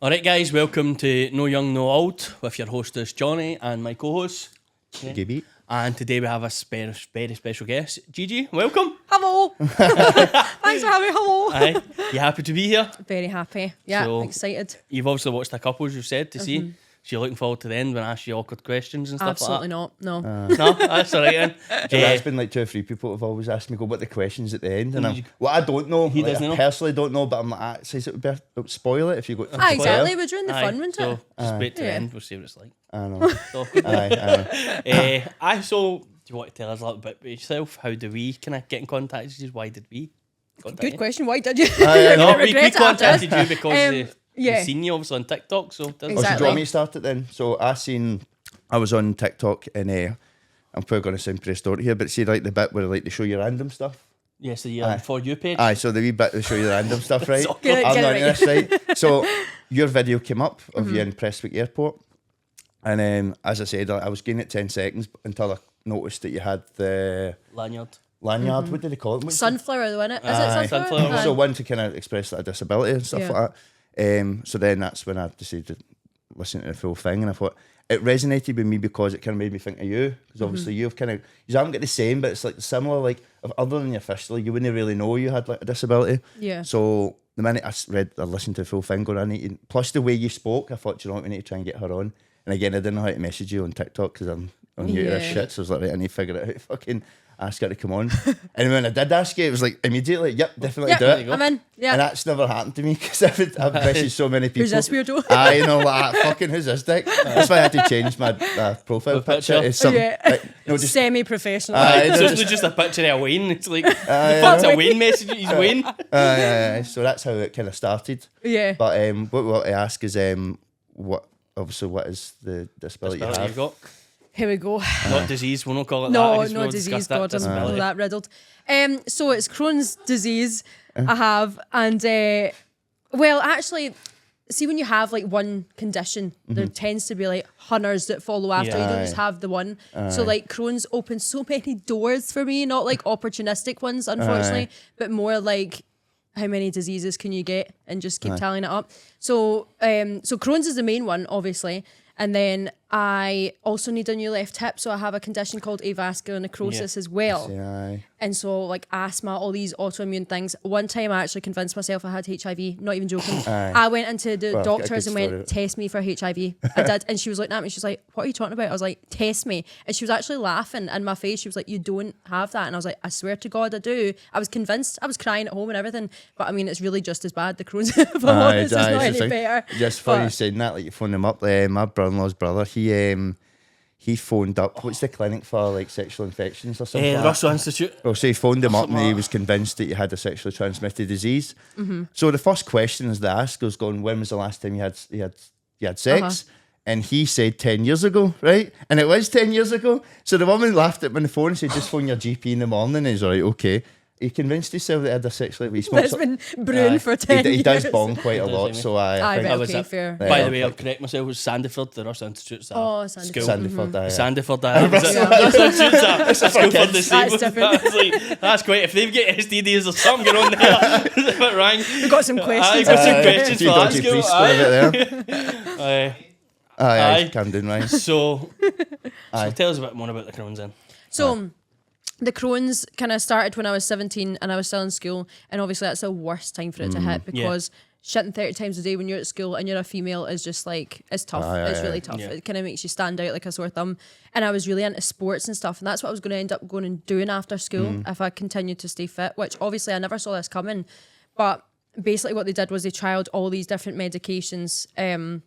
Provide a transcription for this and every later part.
Alright guys, welcome to No Young No Old with your hostess Johnny and my co-host Geegee. And today we have a very special guest, Geegee. Welcome. Hello. Thanks for having me. Hello. Aye, you happy to be here? Very happy. Yeah, So- excited. You've obviously watched a couple, as you said, to see. So you're looking forward to the end when I ask you awkward questions and stuff Absolutely like not. No. that? No, that's alright then. That's been like 2 or 3 people have always asked me, go, what the questions at the end? And I'm, well, I don't know. He Like, doesn't I know. personally don't know, but I'm like, says it would spoil it if you go. Exactly. We're doing the fun, wouldn't so it? just wait to the Yeah. end, we'll see what it's like. I know. So, so do you want to tell us a little bit about yourself? How do we kind of get in contact with you? Why did we contact you? Good question. Why did you? No, we regret it after contacted this. you because yeah. we've seen you obviously on TikTok. So Oh, so do you Exactly. want me to start it then? So I was on TikTok and I'm probably going to sound prehistoric here, but see like the bit where like they show you random stuff. yes, the Aye. For You page. Aye, so the wee bit they show you random stuff, right? So- Get it I'm not right. into this, right? So your video came up of you in Prestwick Airport, and as I said, I was getting it 10 seconds until I noticed that you had the Lanyard. lanyard. What did they call it? What's Sunflower, though, innit? Is Aye. it sunflower? Sunflower. Aye. So one to kind of express that disability and stuff Yeah. like that. So then that's when I decided to listen to the full thing, and I thought it resonated with me because it kind of made me think of you. Because obviously you've kind of, you haven't got the same, but it's like similar. Like other than your fistula, you wouldn't really know you had like a disability. Yeah. So the minute I listened to the full thing, going, I need to, plus the way you spoke, I thought, you know what, we need to try and get her on. And again, I didn't know how to message you on TikTok because I'm new to this Yeah. shit. So I was like, right, I need to figure out how to fucking ask her to come on. And when I did ask you, it was like immediately, yep, definitely Yeah, do There it. you go. I'm in. Yeah. And that's never happened to me because I've messaged so many people. Who's this weirdo? I know, like, fucking who's this dick? That's why I had to change my profile picture. picture. To some, Yeah. like, no, just, Semi-professional. Aye, So no, it's just a picture of Wayne. It's like, yeah. what's a Wayne message? He's Wayne. so that's how it kind of started. Yeah. But what we want to ask is, what is the disability you Disability have? you've got. Here we go. Not disease, we'll not call it that. No, because no we'll disease. discuss that God, I'm disability. that riddled. So it's Crohn's disease I have, and well, actually, see when you have like one condition, there tends to be like hunters that follow after. Yeah. You don't just have the one. So like Crohn's opened so many doors for me, not like opportunistic ones, unfortunately, but more like how many diseases can you get and just keep tallying it up. So so Crohn's is the main one, obviously. And then I also need a new left hip, so I have a condition called avascular necrosis as well. Aye. And so like asthma, all these autoimmune things. One time I actually convinced myself I had HIV, not even joking. Aye. I went into the Well, I've got a doctors good and story. went, test me for HIV. I did. And she was looking at me, she was like, what are you talking about? I was like, test me. And she was actually laughing in my face. She was like, you don't have that. And I was like, I swear to God I do. I was convinced. I was crying at home and everything. But I mean, it's really just as bad. The Crohn's, if I'm honest, it's not it's any just like- better. Just for you But- saying that, like you phoned him up, my brother-in-law's brother, he phoned up, what's the clinic for like sexual infections or something like that? Russell Institute. Well, so he phoned him up and he was convinced that you had a sexually transmitted disease. So the first question is they ask was going, when was the last time you had sex? And he said 10 years ago, right? And it was 10 years ago. So the woman laughed at him on the phone and said, just phone your GP in the morning. And he's like, okay. He convinced himself that he had a sexually... He smokes It's been brewing for 10 years. he does bong quite a He does, lot, doesn't he? so I Aye, think... but was okay, it. fair. By Yeah. the way, I'll correct myself. It was Sandyford, the Russell Institute's Oh, Sandyford. school. Sandyford, aye. Sandyford, Russell Institute's a school for disabled. different. That's like, that's great. If they've got STDs, there's something going on there. Is it a bit wrong? We've got some questions. I've got some Aye. questions Few for that dodgy school. priests going a bit there. Aye. Aye, Aye. calm down, right? So tell us a bit more about the Crohn's then. So the Crohn's kind of started when I was 17 and I was still in school, and obviously that's the worst time for it to hit because shitting 30 times a day when you're at school and you're a female is just like, it's tough. It's really tough. Yeah. It kind of makes you stand out like a sore thumb. And I was really into sports and stuff, and that's what I was going to end up going and doing after school if I continued to stay fit, which obviously I never saw this coming. But basically what they did was they trialed all these different medications, and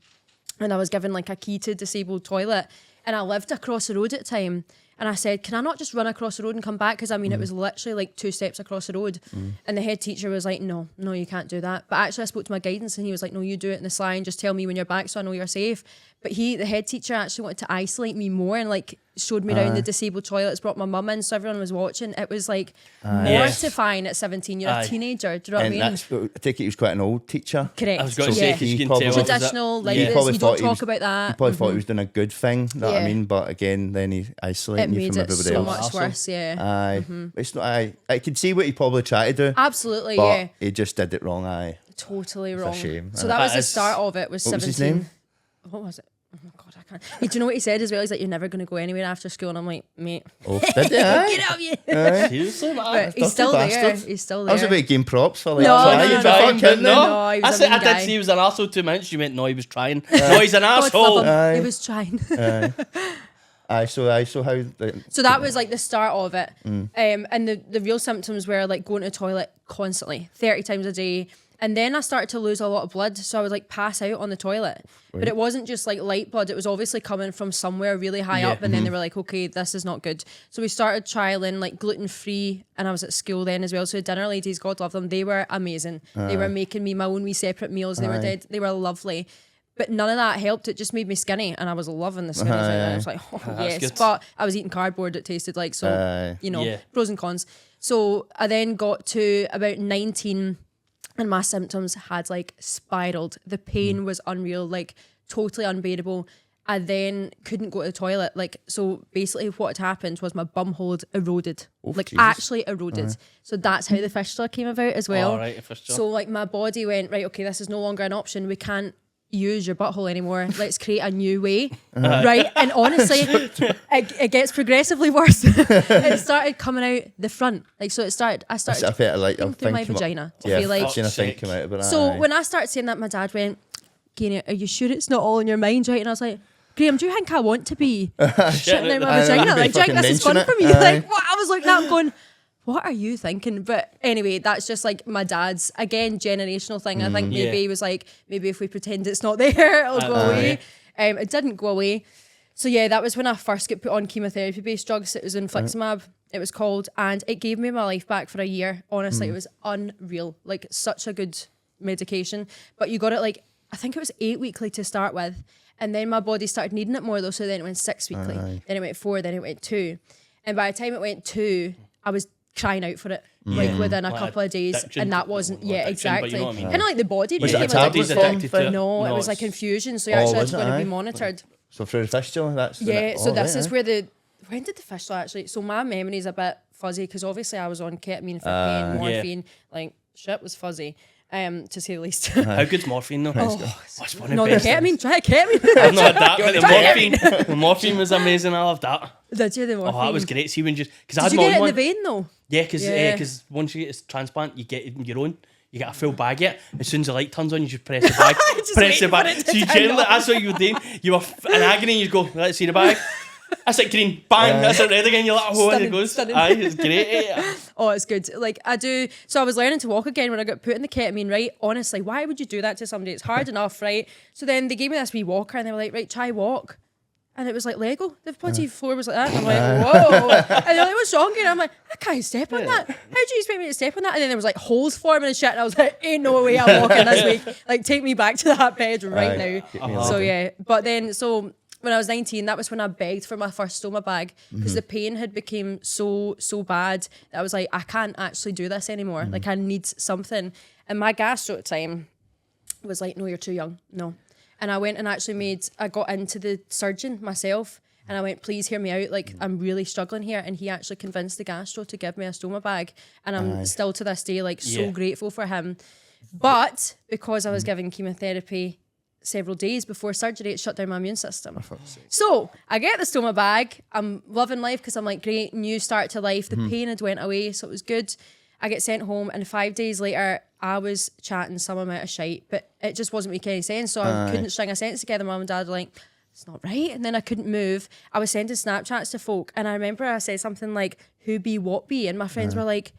I was given like a key to disabled toilet, and I lived across the road at the time. And I said, can I not just run across the road and come back? Because I mean, it was literally like 2 steps across the road. And the head teacher was like, no, you can't do that. But actually I spoke to my guidance and he was like, no, you do it in the slide. Just tell me when you're back so I know you're safe. But the head teacher actually wanted to isolate me more and like showed me around the disabled toilets, brought my mum in so everyone was watching. It was like mortifying at 17. You're Aye. a teenager. Do you know what I And mean? that's, I take it he was quite an old teacher. Correct. I was going to So say, yeah. because you he can probably- tell. Traditional, like Yeah. this, probably you thought don't he talk was- about He that. probably thought he was doing a good thing, you know what I Yeah. mean? But again, then he It isolated you made from it everybody so else. much Awesome. worse, yeah. Aye. It's not, I could see what he probably tried to do, Absolutely, but yeah. he just did it wrong, aye. totally It's a wrong. shame. So that was That the is- start of it. Was What was 17. his name? What was it? Oh my god, I can't. Hey, do you know what he said as well? He's like, "You're never going to go anywhere after school," and I'm like, "Mate, Oh, did you? Aye. get out of you." Seriously, man. But he's dirty still there. bastard. He's still I there. was about to game props for like, No, trying no, to no, fucking no. kidding them. No, he was I a said mean I did guy. say he was an arsehole 2 minutes. You went, no, he was trying. No, he's an God asshole. love him. Aye. He was trying. So how So that was like the start of it. Mm. And the real symptoms were like going to the toilet constantly, 30 times a day. And then I started to lose a lot of blood. So I would like pass out on the toilet. But it wasn't just like light blood. It was obviously coming from somewhere really high Yeah. up. And then they were like, okay, this is not good. So we started trialing like gluten-free. And I was at school then as well. So dinner ladies, God love them. They were amazing. They were making me my own wee separate meals. They were dead. They were lovely. But none of that helped. It just made me skinny. And I was loving the skinny. I was like, oh, That's yes. good. But I was eating cardboard. It tasted like. So, you know, Yeah. pros and cons. So I then got to about 19 and my symptoms had like spiraled. The pain was unreal, like totally unbearable. I then couldn't go to the toilet. Like, so basically what had happened was my bum hole had eroded, like Jesus. actually eroded. So that's how the fistula came about as well. All right, a fistula. So like my body went, right, okay, this is no longer an option. We can't use your butthole anymore. Let's create a new way. Right. And honestly, it gets progressively worse. It started coming out the front. Like, so I started I felt like I'm through my thinking vagina to Yeah, feel like. I've seen a Fuck's thing sake. come out about So that. when I started saying that, my dad went, "Gaynor, are you sure it's not all in your mind, right?" And I was like, "Graham, do you think I want to be shitting out my Aye, vagina? that'd be Like, do you think fucking this is fun mention for it. me?" Aye. Like, what? I was like that going, what are you thinking? But anyway, that's just like my dad's, again, generational thing. I think maybe Yeah. he was like, maybe if we pretend it's not there, it'll go Aye. away. It didn't go away. So yeah, that was when I first got put on chemotherapy-based drugs. It was infliximab, it was called, and it gave me my life back for a year. Honestly, it was unreal. Like, such a good medication. But you got it like, I think it was 8 weekly to start with. And then my body started needing it more though. So then it went 6 weekly. Then it went 4, then it went 2. And by the time it went 2, I was crying out for it. Like within a Like couple of days. addiction. And that wasn't, Like yeah, addiction, but exactly. you know what I mean. Kind of like the body Was it a became tablet Body's form addicted to thing? it. No, it No, was like it's- infusion. So you actually had was to it? go and be Aye. monitored. So through the fistula, that's Yeah, so this is right, where the when did the fistula actually? So my memory's a bit fuzzy because obviously I was on ketamine, pain, morphine, like shit was fuzzy, to say the least. How good's morphine though? What's one of No, the the best? ketamine, try ketamine. I've not had that, but the morphine, the morphine was amazing. I loved that. Did you the morphine? Oh, that was great. See when just because I Did had you my get own it in the one. vein though? Yeah, Yeah. because once you get a transplant, you get your own. You get a full bag of it. As soon as the light turns on, you just press the bag. Just press the waiting for bag. it to So you turn generally, on. that's what you were doing. You were in agony. You go, let's see the bag. That's it, green. Bang. That's it, red again. You're like, oh, and it Stunning, goes. stunning. Aye, it's great. Oh, it's good. Like I do. So I was learning to walk again when I got put in the ketamine, right? Honestly, why would you do that to somebody? It's hard enough, right? So then they gave me this wee walker and they were like, right, try walk. And it was like Lego. The bloody floor was like that. And I'm like, whoa. And they're like, what's wrong? And I'm like, I can't step on that. How do you expect me to step on that? And then there was like holes forming and shit. And I was like, ain't no way I'm walking this week. Like, take me back to that bed right Aye, get me now. So walking. yeah. But then, so when I was 19, that was when I begged for my first stoma bag because the pain had become so bad that I was like, I can't actually do this anymore. Like, I need something. And my gastro at the time was like, no, you're too young. No. And I went and actually I got into the surgeon myself and I went, please hear me out. Like, I'm really struggling here. And he actually convinced the gastro to give me a stoma bag. And I'm still to this day, like, so Yeah. grateful for him. But because I was given chemotherapy several days before surgery, it shut down my immune system. So I get the stoma bag. I'm loving life because I'm like, great, new start to life. The pain had went away, so it was good. I get sent home, and 5 days later, I was chatting some amount of shite, but it just wasn't making any sense. So I couldn't string a sentence together. Mum and Dad were like, it's not right. And then I couldn't move. I was sending Snapchats to folk, and I remember I said something like, who be, what be? And my friends were like,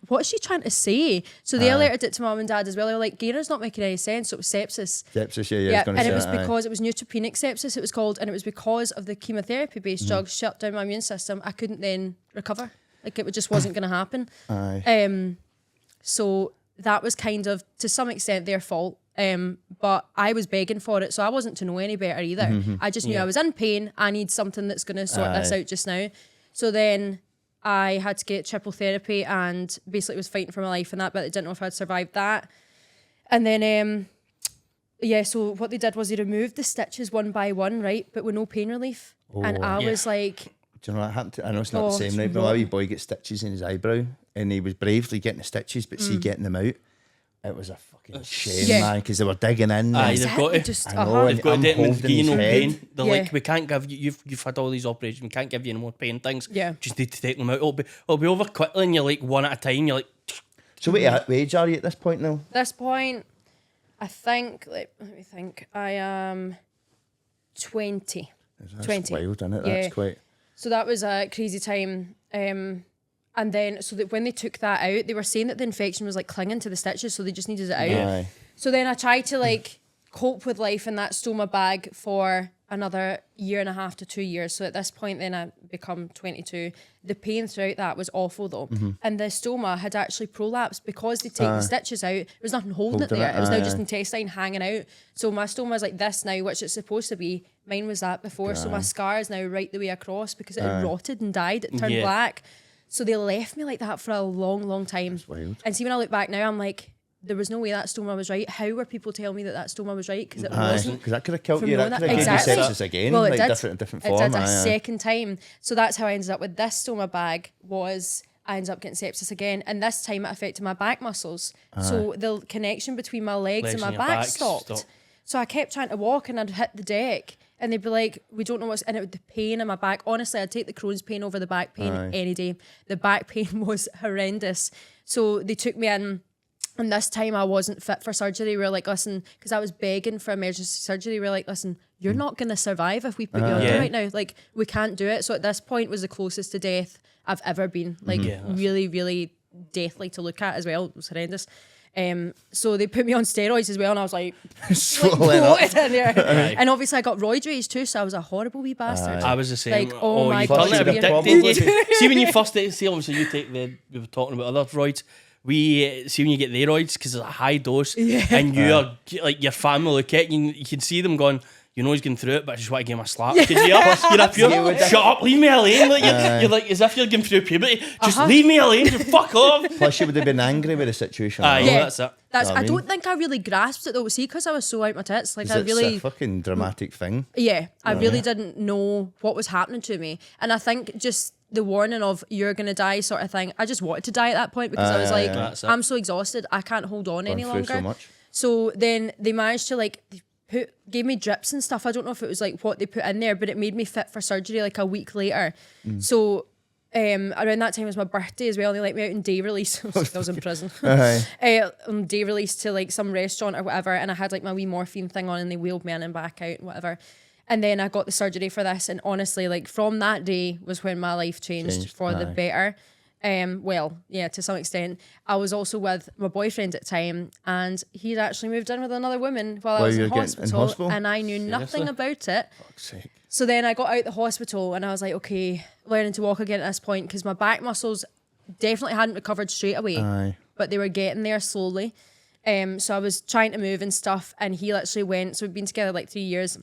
what's she trying to say? So they alerted it to Mum and Dad as well. They were like, Gaynor's not making any sense. So it was sepsis. Sepsis, yeah, I Yeah, was going and to it was say that, aye. because it was neutropenic sepsis, it was called, and it was because of the chemotherapy-based drugs shut down my immune system. I couldn't then recover. Like, it just wasn't going to happen. Aye. So that was kind of, to some extent, their fault. But I was begging for it, so I wasn't to know any better either. I just knew I was in pain. I need something that's going to sort this out just now. So then I had to get triple therapy and basically was fighting for my life and that, but I didn't know if I'd survived that. And then, so what they did was they removed the stitches one by one, right? But with no pain relief. And I was like, Do you know what happened to, I know it's not the same, it's right? But my not. wee boy gets stitches in his eyebrow and he was bravely getting the stitches, but see, getting them out It was a fucking shame, Yeah. man, because they were digging in. Aye, and- they've got to. Just, I know, They've got to do it holding with gain his no head. pain. They're Yeah. like, we can't give you. You've had all these operations. We can't give you any more pain things. Yeah. Just need to take them out. It'll be over quickly, and you're like one at a time. You're like, So what age are you at this point now? this point, I think, let me think, I am 20. That's 20. wild, isn't it? Yeah. That's quite... So that was a crazy time. And then, so that when they took that out, they were saying that the infection was like clinging to the stitches, so they just needed it out. Aye. So then I tried to like cope with life in that stoma bag for another 1.5 to 2 years. So at this point, then I become 22. The pain throughout that was awful though. And the stoma had actually prolapsed because they take the stitches out. There was nothing holding it Holding there. it, It was now aye. just intestine hanging out. So my stoma is like this now, which it's supposed to be. Mine was that before. So my scar is now right the way across because it had rotted and died. It turned Yeah. black. So they left me like that for a long, long time. wild. And see, when I look back now, I'm like, there was no way that stoma was right. How were people telling me that that stoma was right? Because it Aye, wasn't. because that could have killed From you. That knowing could have that. given you Exactly. sepsis again, Well, it like did. different It form. did a aye, aye. second time. So that's how I ended up with this stoma bag. I ended up getting sepsis again, and this time it affected my back muscles. So the connection between my legs and my your back back stopped. So I kept trying to walk, and I'd hit the deck, and they'd be like, "We don't know what's," and it would the pain in my back. Honestly, I'd take the Crohn's pain over the back pain any day. The back pain was horrendous. So they took me in. And this time I wasn't fit for surgery. We were like, listen, because I was begging for emergency surgery. We were like, listen, you're not going to survive if we put you under Yeah. right now. Like, we can't do it. So at this point was the closest to death I've ever been. Like, Yeah, that's- really, really deathly to look at as well. It was horrendous. So they put me on steroids as well, and I was like, Swollen up. bloated in there. Right. And obviously I got roid rage too, so I was a horrible wee bastard. I was the same. Like, oh my you God, turned it a bit you'd dick, probably didn't you? See when you first see, obviously you take we were talking about other roids. We see when you get the roids because it's a high dose, and you are like your family look at you, you can see them going. You know he's going through it, but I just want to give him a slap. Because you're up here, shut up, leave me alone. Like you're like as if you're going through puberty. Just leave me alone, just fuck off. Plus, you would have been angry with the situation. Aye, no? Yeah. that's it. That's, know what I I mean? don't think I really grasped it though. See, because I was so out my tits. Like, 'Cause I it's really. a fucking dramatic thing. Yeah, I really didn't know what was happening to me. And I think just the warning of you're going to die sort of thing, I just wanted to die at that point because I was like, That's it. I'm so exhausted, I can't hold on any through longer. so much. So then they managed to like, gave me drips and stuff. I don't know if it was like what they put in there, but it made me fit for surgery like a week later. So around that time was my birthday as well. They let me out in day release. I was in prison. On day release to like some restaurant or whatever, and I had like my wee morphine thing on, and they wheeled me in and back out and whatever. And then I got the surgery for this, and honestly, like from that day was when my life changed for the aye. better. Well, yeah, to some extent. I was also with my boyfriend at the time, and he'd actually moved in with another woman while I While was you in were getting in hospital, hospital? and I knew nothing about it. Fuck's sake. So then I got out the hospital, and I was like, okay, learning to walk again at this point, because my back muscles definitely hadn't recovered straight away, Aye. but they were getting there slowly. So I was trying to move and stuff, and he literally went, so we've been together like 3 years.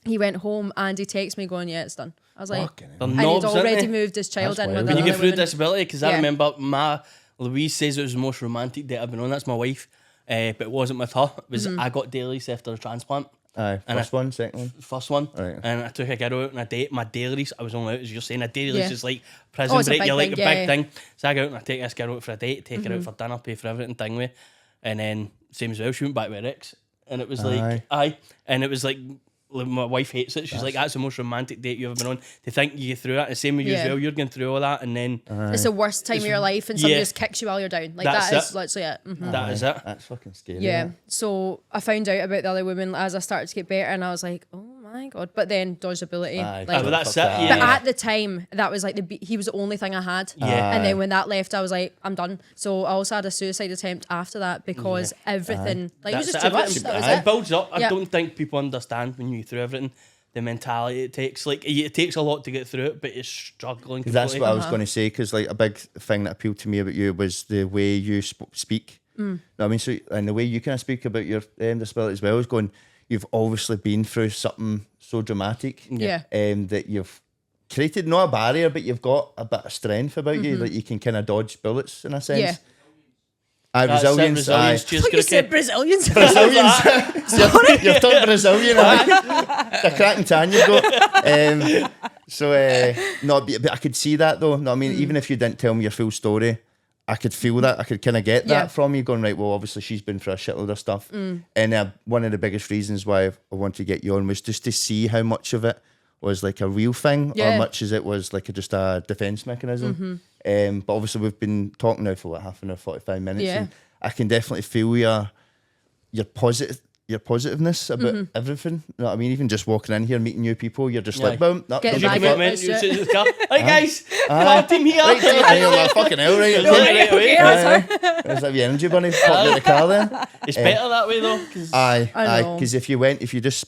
He went home and he texted me going, yeah, it's done. I was like, Fucking hell. They're and knobs, he'd aren't already they? moved his child That's in with wild. When you another get through woman. disability, because I Yeah. remember Louise says it was the most romantic date I've been on. That's my wife, but it wasn't with her. It was Mm-hmm. I got dailies after the transplant, Aye, And first one, second one. first one, Right. and I took a girl out on a date. My dailies, I was only out as you're saying. A dailies Yeah. is like prison Oh, it's a break. big You're like thing, a yeah, big yeah. thing. So I go out and I take this girl out for a date, take her out for dinner, pay for everything, thing with, and then same as well. She went back with Rick's, and it was like and it was like my wife hates it. She's like, that's the most romantic date you've ever been on. To think you get through that, the same with you as Yeah. well. You're going through all that, and then It's the worst time of your life, and somebody yeah. just kicks you while you're down. Like, That's that is it. literally it. Mhm. that is it. That's fucking scary. Yeah. isn't it? So I found out about the other woman as I started to get better, and I was like, oh my God. But then dodgeability. Aye, Like, but that's fuck it. that. Yeah. but at the time, that was like he was the only thing I had. Yeah. And then when that left, I was like, I'm done. So I also had a suicide attempt after that because everything, like, it was just too much. Everything- That was it it. builds up. I Yeah. don't think people understand when you get through everything, the mentality it takes. Like it takes a lot to get through it, but it's struggling. 'Cause that's what I was Uh-huh. going to say. Because like a big thing that appealed to me about you was the way you speak. Mm. I mean, so and the way you kind of speak about your disability as well is going. You've obviously been through something so dramatic, Yeah. that you've created not a barrier, but you've got a bit of strength about you that you can kind of dodge bullets in a sense. Mm-hmm. Yeah. Aye, That's it, resilience. resilience. Aye. Cheers, I thought you said Crooked. Brazilians. Brazilians. You've turned Brazilian. Aye. A cracking tan you've got. So, no, but I could see that though. No, I mean, even if you didn't tell me your full story, I could feel that. I could kind of get Yeah. that from you going, right, well, obviously she's been through a shitload of stuff. And one of the biggest reasons why I wanted to get you on was just to see how much of it was like a real thing or much as it was like just a defense mechanism. But obviously we've been talking now for half an hour, 45 minutes. Yeah. And I can definitely feel your positiveness about everything. You know what I mean? Even just walking in here, meeting new people, you're just like, boom, Get doesn't back give in. a fuck. Commitment, you sit in the car. Hey guys, team here. Right, and you're like, fucking hell, right? No, right away. It's like the energy bunny popping out the car then. It's better that way though. I Aye, know. because if you just,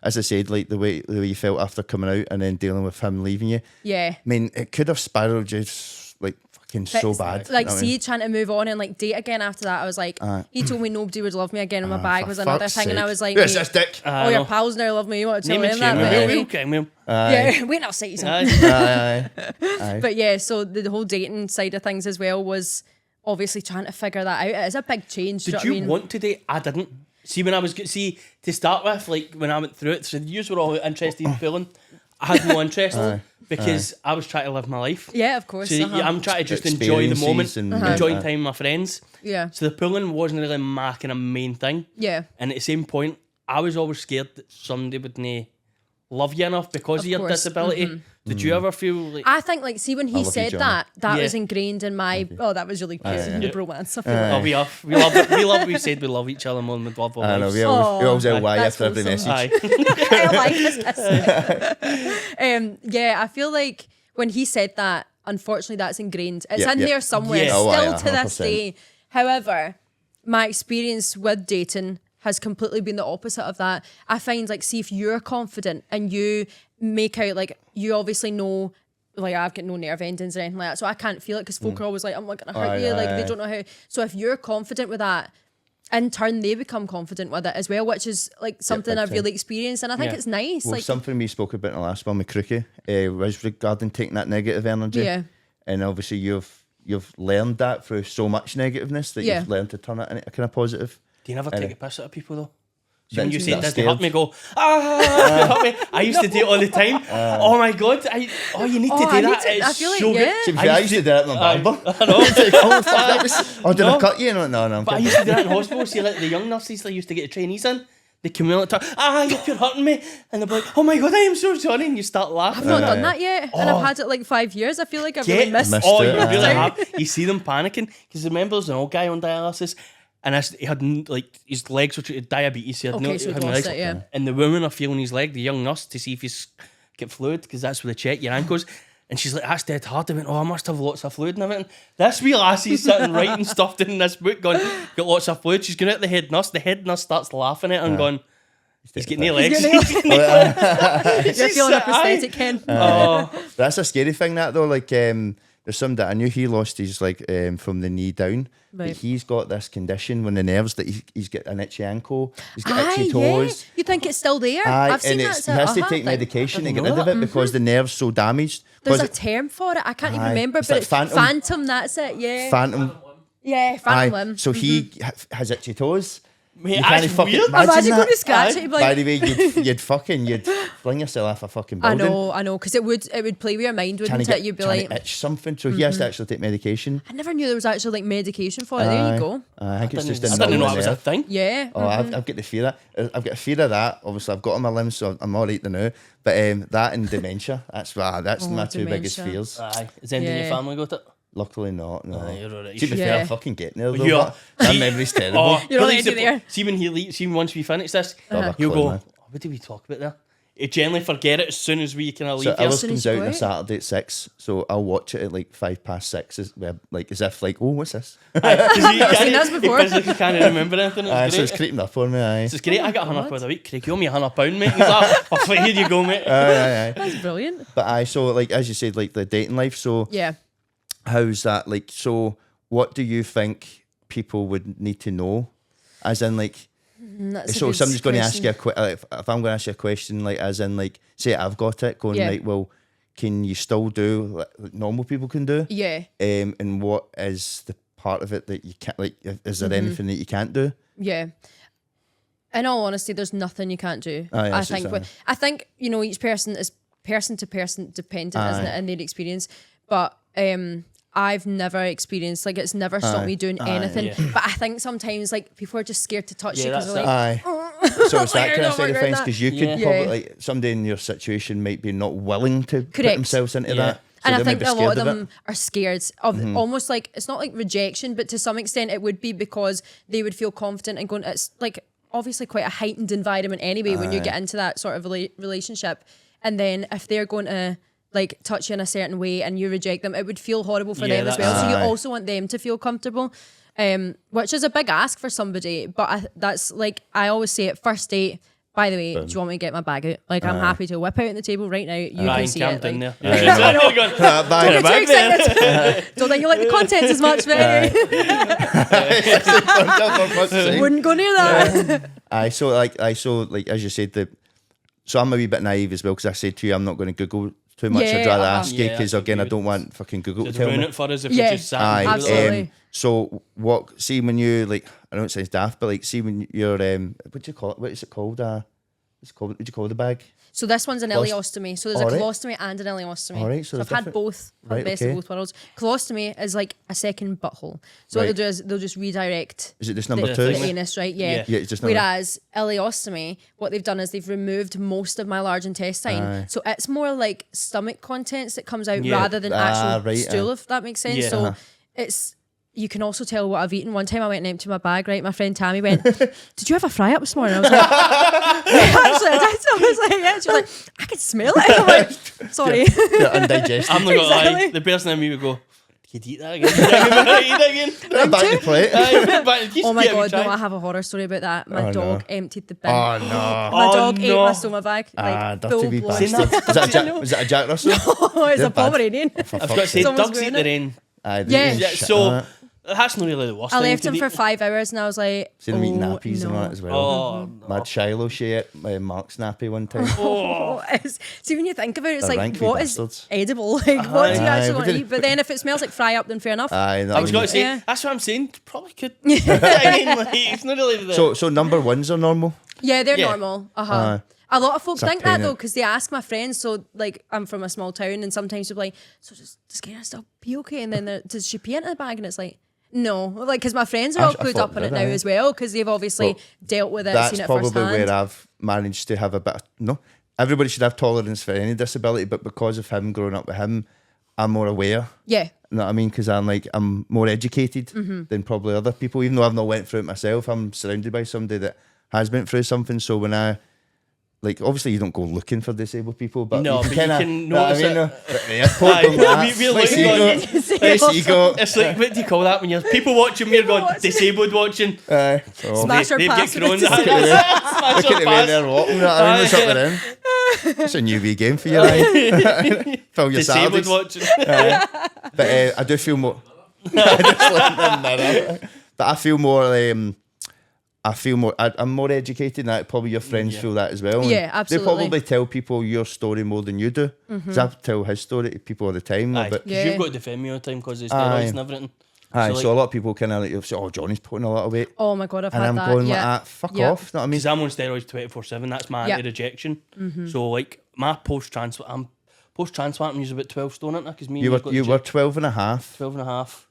as I said, like the way you felt after coming out and then dealing with him leaving you, Yeah. I mean, it could have spiraled just like fucking so bad. Like, you know what I see, mean? trying to move on and like date again after that, I was like, he told me nobody would love me again, and my bag for was another fuck's thing, and I sake. was like, Yes, mate, that's dick. all your pals now love me. You want to tell Name them and that? shame. But We'll anyway. gang him. Yeah, wait, I'll say something. Aye. Aye. But yeah, so the whole dating side of things as well was obviously trying to figure that out. It's a big change. Did do you know what I mean? want to date? I didn't. See, when I was to start with, like when I went through it, so you were all interested in pulling. I had no interest because I was trying to live my life. Yeah, of course. So I'm trying to just enjoy the Experiences moment, and- enjoying time with my friends. Yeah. So the pulling wasn't really my kind of main thing. Yeah. And at the same point, I was always scared that somebody wouldn't love you enough because of your course. disability. Did you ever feel like... I think, like, see, when he love you, said Johnny. that Yeah. was ingrained in my. Oh, that was really cute. The bromance. I feel like. Oh, we are. We love it. We love. We said we love each other more than we love our I know, lives. we always Oh, yell why that's after every wholesome. message. Aye. I like this. Yeah, I feel like when he said that, unfortunately, that's ingrained. It's Yeah, in yeah. there somewhere, Yeah. Oh, still aye, to this 100%. day. However, my experience with dating has completely been the opposite of that. I find, like, see, if you're confident and you make out, like, you obviously know, like, I've got no nerve endings or anything like that, so I can't feel it because folk are always like, I'm not going to hurt Aye, you. Like, aye, they aye. don't know how. So if you're confident with that, in turn, they become confident with it as well, which is, like, something big I've time. really experienced, and I think Yeah. it's nice. Well, like, something we spoke about in the last one with Crookie was regarding taking that negative energy. Yeah. And obviously you've learned that through so much negativeness that Yeah. you've learned to turn it into a kind of positive. Do you never And take a piss out of people though? So when you say it that's doesn't hurt scared. me, go, hurt me. I used to do it all the time. Oh my god, you need to do I need that. to- I It's feel like, so yeah. good. To be fair, I used to do that at my barber. I know. Oh, fuck, that was, did I No. cut you? No, I'm But I kidding. used to do that in hospital. See, like the young nurses, they used to get the trainees in. They come in and talk, you're hurting me. And they're like, oh my god, I am so sorry. And you start laughing. I've not done that yet, and I've had it like 5 years. I feel like I've really missed. Missed Oh, it, you aye. really have. You see them panicking because remember there's an old guy on dialysis, and he had like his legs were diabetes. He had Okay, so had he'd no lost legs. it, yeah. And the women are feeling his leg, the young nurse, to see if he's get fluid because that's where they check your ankles. And she's like, that's dead hard. I went, I must have lots of fluid and everything. This wee lassie's sitting writing stuff down in this book, going, got lots of fluid. She's going out the head nurse. The head nurse starts laughing at her and going, he's getting no legs. You're She's feeling a aye. prosthetic, Ken. Oh, That's a scary thing, that though. Like, there's some that I knew he lost his like from the knee down, Right. but he's got this condition when the nerves that he's got an itchy ankle, he's got itchy Yeah. toes. You think it's still there? Aye, I've seen and that. it's, It's a he has to aha take thing. medication to I get didn't rid know of it because the nerve's so damaged. There's a 'Cause term for it. I can't even Aye. remember, It's but like it's phantom. phantom. That's it. Yeah. phantom. Yeah, phantom limb. So he has itchy toes. mate, You can't that's fucking weird. imagine Imagine going that. to scratch Aye. it. You'd be By like, the way, you'd fling yourself off a fucking I building. know, because it would play with your mind, Trying wouldn't to it? get, You'd be trying like, to itch something. So he has to actually take medication. I never knew there was actually like medication for it. There Aye. you go. I think it's just in I the didn't know middle that was of a the thing. Yeah. Oh, I've got the fear of I've got a fear of that. Obviously, I've got on my limbs, so I'm all right now. But that and dementia, that's my two biggest dementia. fears. Aye. Has anyone in Yeah. your family got it? Luckily not. No. Aye, you're alright. To be Yeah. fair, I'm fucking getting there though. Yeah. but That memory's terrible. Oh, You're he on leaves edge there. See when he leaves, see once we finish this, Uh-huh. he'll Clue, go, man. what did we talk about there? He generally forget it as soon as we kind of So leave here. ours soon comes as you out go on a out. Saturday at 6, so I'll watch it at like 6:05, as if like, oh, what's this? Aye, 'cause he seen can't- this before. He physically can't remember anything. Aye, It's so it's great. creeping up on me. Aye. It's great. I got £100 a week. Craig, you owe me £100, mate. He's like, oh, here you go, mate. Aye. That's brilliant. But aye, so like as you said, like the dating life. So Yeah. how's that like? So what do you think people would need to know? As in like. That's a So good somebody's going to ask you question. if I'm going to ask you a question, like as in like, say I've got it, going Yeah. right, well, can you still do like normal people can do? Yeah. And what is the part of it that you can't, like, is Mm-hmm. there anything that you can't do? Yeah. In all honesty, there's nothing you can't do. Aye, I that's think. exactly. I think each person is person to person dependent, isn't Aye. it, in their experience. But I've never experienced, like, it's never stopped me doing anything. Yeah. But I think sometimes, like, people are just scared to touch you because that's they're like, Aye. So it's that Like, kind I of side don't of regret things that. because you could Yeah. probably, Yeah. like, somebody in your situation might be not willing to put Correct. themselves into Yeah. that. So and I they might think be a lot scared of of them it. are scared of almost like, it's not like rejection, but to some extent it would be because they would feel confident and going, it's like obviously quite a heightened environment anyway when you get into that sort of relationship. And then if they're going to like touch you in a certain way and you reject them, it would feel horrible for Yeah, them as well. So you Aye. also want them to feel comfortable, which is a big ask for somebody. But that's like, I always say at first date, by the way, do you want me to get my bag out? Like, I'm happy to whip out on the table right now. You can Ryan see camped it. in Like, there. I know. That bag. Don't get too excited. Don't think you like the content as much, but anyway, wouldn't go near that. So like as you said, so I'm a wee bit naive as well because I said to you I'm not going to Google too much. I'd Yeah, rather ask you Yeah, because that's again I good. don't want fucking Google to Just tell ruin me. it for us if Yeah. we just sat Aye, and do it. Absolutely. so what? See when you like, I know it sounds daft, but like, see when you're what do you call it? What is it called? It's called. What do you call the bag? So this one's an ileostomy. So there's a Alright. colostomy and an ileostomy. Alright, so I've they're had different. both. Had Right, the best okay. of both worlds. Colostomy is like a second butthole. So what Right. they'll do is they'll just redirect Is it just the, number the two? anus, right? Yeah. Yeah, it's just number- Whereas ileostomy, what they've done is they've removed most of my large intestine. Aye. So it's more like stomach contents that comes out Yeah. rather than actual right, stool, if that makes sense. Yeah. So it's, you can also tell what I've eaten. One time I went and emptied my bag, right? My friend Tammy went, did you have a fry up this morning? I was like, actually, I did. I was like, yeah. She was like, I could smell it. I'm like, sorry. Yeah, undigested. I'm not gonna lie. Exactly. The person in me would go, "You'd eat that again? Eat that again?" Back to plate. Oh my god, no, I have a horror story about that. My Oh, dog no. emptied the bin. Oh no. My Oh, dog ate no. my stoma bag. Like, dirty full wee blown. bastard. Was that a Jack Russell? Oh, it's They're a bad. Pomeranian. For I've got to fuck's say, sake. Someone's dogs eat wearing their it. own. Aye, they Yeah. eat Yeah, shit so on it. that's not really the worst I thing left to him eat. for 5 hours and I was like, See them eating oh, nappies no. and that as well. Oh, no. Mad Shiloh shit, Mark's nappy one time. Oh, see, when you think about it, it's They're like, rank wee what is bastards. edible? Like, what do you Aye, actually but want to did- eat? But then if it smells like fry up, then fair enough. Aye, I was going to say, Yeah. that's what I'm saying. Probably could. I mean, like, it's not really the. So number ones are normal. Yeah, they're Yeah. normal. Aye. A lot of folks It's a think that pain, though, it. because they ask my friends. So, like, I'm from a small town, and sometimes they're like, "So does Karen still pee okay?" And then does she pee into the bag? And it's like, no, like, because my friends are all I clued thought up on it that, now aye. as well, because they've obviously Well, dealt with it, That's seen it probably firsthand. where I've managed to have a bit of, no, everybody should have tolerance for any disability, but because of him growing up with him, I'm more aware. Yeah, You know what I mean? Because I'm more educated Mm-hmm. than probably other people. Even though I've not went through it myself, I'm surrounded by somebody that has been through something. So when I, like, obviously you don't go looking for disabled people, but No, you but can you kinda, can know what notice I mean? it. At the airport, Aye, going like we're that. looking Nice going- ego. It's like, what do you call that when you're people watching? We're going watching. disabled watching. Aye. So, Smash or They pass. get Crohn. look at the way they're walking. You know what I mean? What's up with them? It's a new wee game for you, Ryan. Fill your Disabled Saturdays. watching. But I do feel more. I just look in the mirror. But I feel more. I'm more educated, and that probably your friends feel that as well. And Yeah, absolutely. They probably tell people your story more than you do. Because I tell his story to people all the time. Aye, But 'cause Yeah. you've got to defend me all the time because of Aye. steroids and everything. aye, like- so a lot of people kind of like say, "Oh, Johnny's putting a lot of weight," Oh my god, I've and had I'm that. going yeah. like that. Fuck Yeah. off. Know what I mean? Because I'm on steroids 24/7. That's my Yeah. anti-rejection. So like my post-transplant, I'm about 12 stone, aren't I? Because me and You you've got were the 12 and a half. 12 and a half.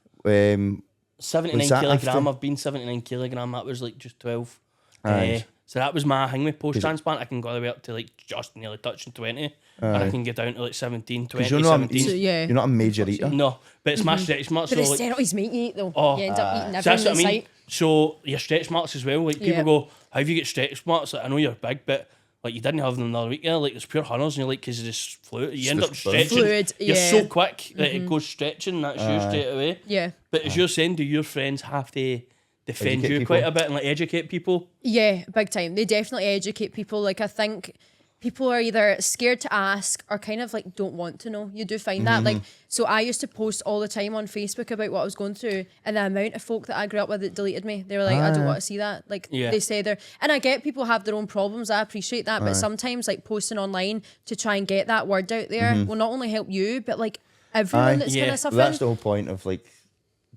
79 Was that kilogram. after- I've been 79 kilogram. That was like just 12. Aye. So that was my thing with post-transplant. I can go all the way up to like just nearly touching 20. And I can get down to like 17, 20, Because you're not, 17. So, yeah. you're not a major eater. No, but it's my stretch marks. But the So like, steroids make you eat though. Oh, you end up eating so everything that's what I in mean. sight. So your stretch marks as well. Like people Yeah. go, how do you get stretch marks? Like, I know you're big, but like you didn't have them the other week. Yeah, like it's pure hunters, and you're like, because it's fluid. You end just up stretching. Fluid, You're yeah. so quick that it goes stretching. That's you straight away. Yeah. But as you're saying, do your friends have to defend Educate you people. quite a bit and like educate people? Yeah, big time. They definitely educate people. Like, I think people are either scared to ask or kind of like don't want to know. You do find that. Like, so I used to post all the time on Facebook about what I was going through, and the amount of folk that I grew up with that deleted me. They were like, I don't want to see that. Like, Yeah. they say they're, and I get people have their own problems. I appreciate that. But sometimes, like, posting online to try and get that word out there will not only help you, but like everyone Aye. that's Yeah. kind of Well, suffering. That's the whole point of like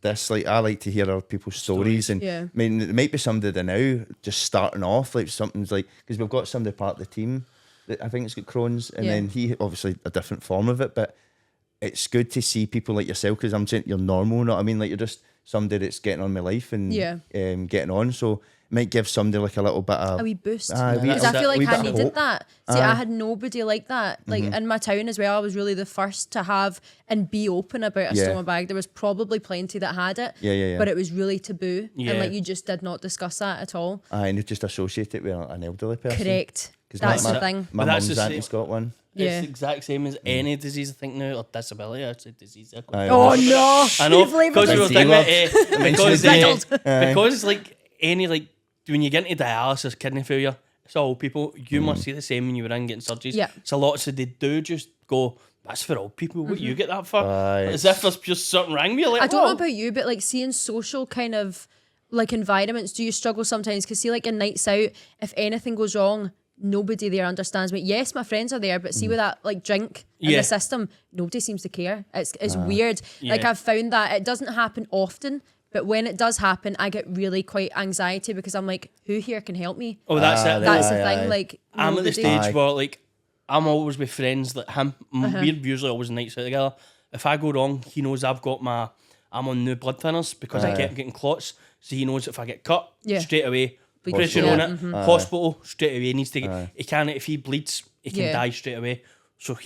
this. Like, I like to hear other people's stories, and Yeah. I mean, it might be somebody that now just starting off, like something's like, because we've got somebody part of the team that I think it's got Crohn's, and Yeah. then he obviously a different form of it, but it's good to see people like yourself, because I'm saying you're normal, you know what I mean? Like, you're just somebody that's getting on with life and getting on. So it might give somebody like a little bit of a wee boost. wee- Because I feel wee like bit I of needed hope. that. See, I had nobody like that. Like in my town as well, I was really the first to have and be open about a stoma bag. There was probably plenty that had it, Yeah. but it was really taboo. Yeah. And like you just did not discuss that at all. And you just associate it with an elderly person. Correct. 'Cause That's my- the thing. My But that's mum's the auntie's same- got one. Yeah. It's the exact same as any disease, I think now, or disability. I'd say disease. Aye. Oh no! I know, You've labelled because we it. were Big thinking deal. because like any, like when you get into dialysis, kidney failure, it's all people. You must see the same when you were in getting surgeries. Yeah. It's a lot, so they do just go, that's for old people. What you get that for? Aye, As if there's just something wrong with you. Like, I don't know "Oh." about you, but like seeing social kind of like environments, do you struggle sometimes? Because see, like in nights out, if anything goes wrong, nobody there understands me. Yes, my friends are there, but see with that like drink in Yeah. the system, nobody seems to care. It's weird. Like Yeah. I've found that it doesn't happen often, but when it does happen, I get really quite anxiety because I'm like, who here can help me? Oh, that's it. That's the Aye, thing. aye. Like I'm at the nobody- stage where like I'm always with friends like him. We're usually always nights out together. If I go wrong, he knows I'm on new blood thinners because I kept getting clots. So he knows if I get cut straight away, Big pressure deal. on it, hospital straight away. He needs to get. He can't. If he bleeds, he can Yeah. die straight away. So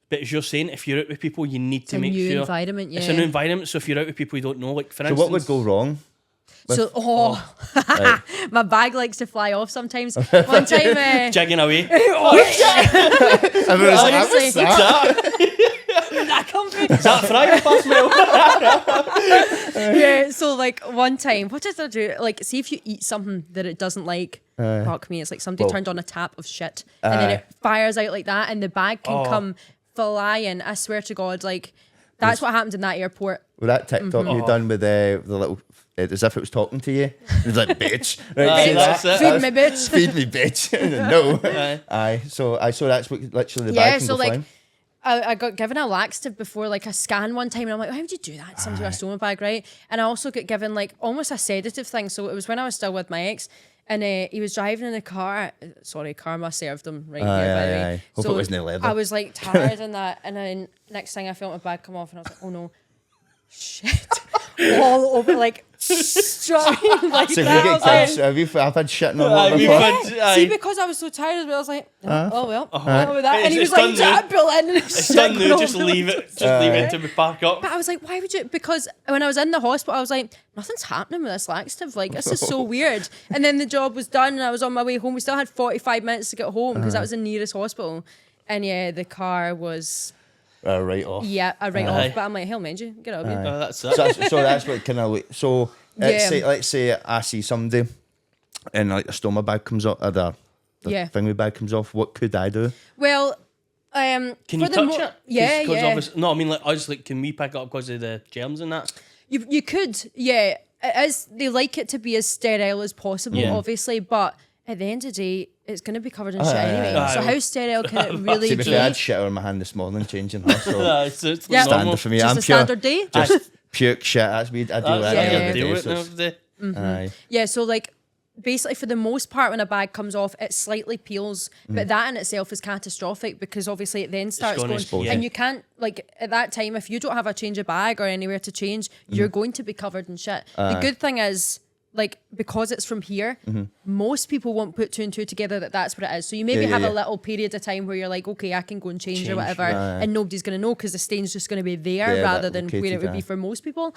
But as you're saying, if you're out with people, you need to a make new sure environment, it's a yeah. new environment. So if you're out with people you don't know, like for So instance, what would go wrong? So, Right. my bag likes to fly off sometimes. One time, jigging away? Everyone's like, Honestly. what's that? that comfy. Is that fry past me? Yeah, so like one time, what did I do? Like, see if you eat something that it doesn't like, fuck me, it's like somebody turned on a tap of shit and then it fires out like that and the bag can come flying. I swear to God, like that's what happened in that airport. Well, that TikTok you done with the little, as if it was talking to you. It was like, bitch. Right, see that's that? it. Feed me, bitch. Feed me, bitch. No. Aye. So that's what literally the bag can So go like flying. I got given a laxative before like a scan one time and I'm like, why would you do that? It's into a stoma bag, right? And I also got given like almost a sedative thing. So it was when I was still with my ex and he was driving in the car. Sorry, karma served him right here, by the way. Aye. Hope it wasn't leather. I was like tired and that, and then next thing I felt my bag come off and I was like, oh no, shit. All over like struggling like So that. you I get was like, kids, I've had shitting on Aye, one we've before. had- see, aye. because I was so tired as well, I was like, oh well, with that. And he It's was like, done now. pull in and It's done now. Just leave it. Just leave it until we park up. But I was like, why would you? Because when I was in the hospital, I was like, nothing's happening with this laxative. Like, this is so weird. And then the job was done and I was on my way home. We still had 45 minutes to get home because that was the nearest hospital. And yeah, the car was, Right off. a right Aye. off. But I'm like, hell, mind you, get out of here. That's it. So that's what kind of. So Yeah. let's say I see somebody, and like the stoma bag comes off, or the Yeah. thingy bag comes off. What could I do? Well, Can for you the touch mo- it? Yeah, 'Cause yeah. obviously- no, I mean like us. Like, can we pick it up because of the germs and that? You could, yeah. It is, they like it to be as sterile as possible, Yeah. obviously, but at the end of the day, it's going to be covered in shit Aye, anyway. aye. So how sterile can it really To be fair, I had be? shit on my hand this morning changing her. So It's Yeah. normal. standard for me. Just I'm a pure, standard day? just puke shit. That's me. I do that That's Yeah. every deal day. with So it it's- every day. aye. Yeah, so like basically for the most part when a bag comes off it slightly peels, but that in itself is catastrophic because obviously it then starts gonna going explode. and Yeah. you can't, like at that time if you don't have a change of bag or anywhere to change, you're going to be covered in shit. The good thing is like because it's from here, most people won't put two and two together that's what it is. So you maybe Yeah, yeah, have yeah. a little period of time where you're like, okay, I can go and change or Change, whatever, aye. and nobody's going to know because the stain's just going to be there Yeah, rather that than where located, it would be aye. for most people.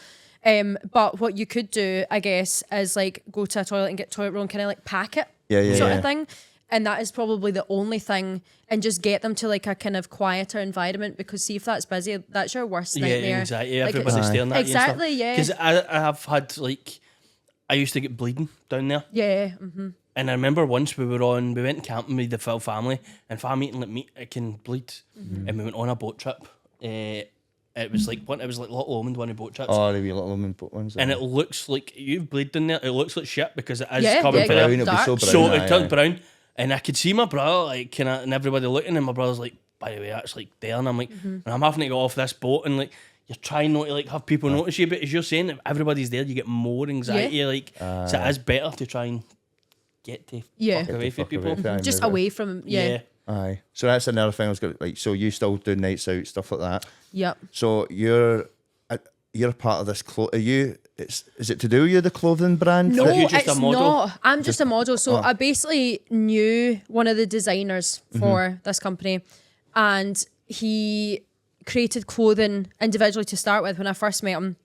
But what you could do, I guess, is like go to a toilet and get toilet roll and kind of like pack it, Yeah, sort yeah. of thing. And that is probably the only thing, and just get them to like a kind of quieter environment because see if that's busy, that's your worst Yeah, nightmare. exactly. Like, Everybody's it's- staring at Exactly, yeah. Because I have had like, I used to get bleeding down there. Yeah. And I remember once we went camping with the full family, and family eating like meat, it can bleed. And we went on a boat trip. It was like Little Ormond, one of the boat trips. Oh, the wee little woman put ones. And it looks like you've bleed down there. It looks like shit because it is Yeah, coming yeah, from brown. there. It'll be so dark. brown. So aye, it turned aye. brown, and I could see my brother like kind of, and everybody looking, and my brother's like, "By the way, that's like there," and I'm like, and I'm having to go off this boat, and like you're trying not to like have people notice you, but as you're saying, if everybody's there, you get more anxiety. Like, so it is better to try and get to Yeah. fuck away from Fuck people. away from it, Just move it. away from, yeah. Aye. So that's another thing I was going like. So you still do nights out, stuff like that. Yep. So you're part of this. Are you? Is it to do with you, the clothing brand? No, you just a it's model? not. I'm just a model. So I basically knew one of the designers for this company, and he created clothing individually to start with when I first met him.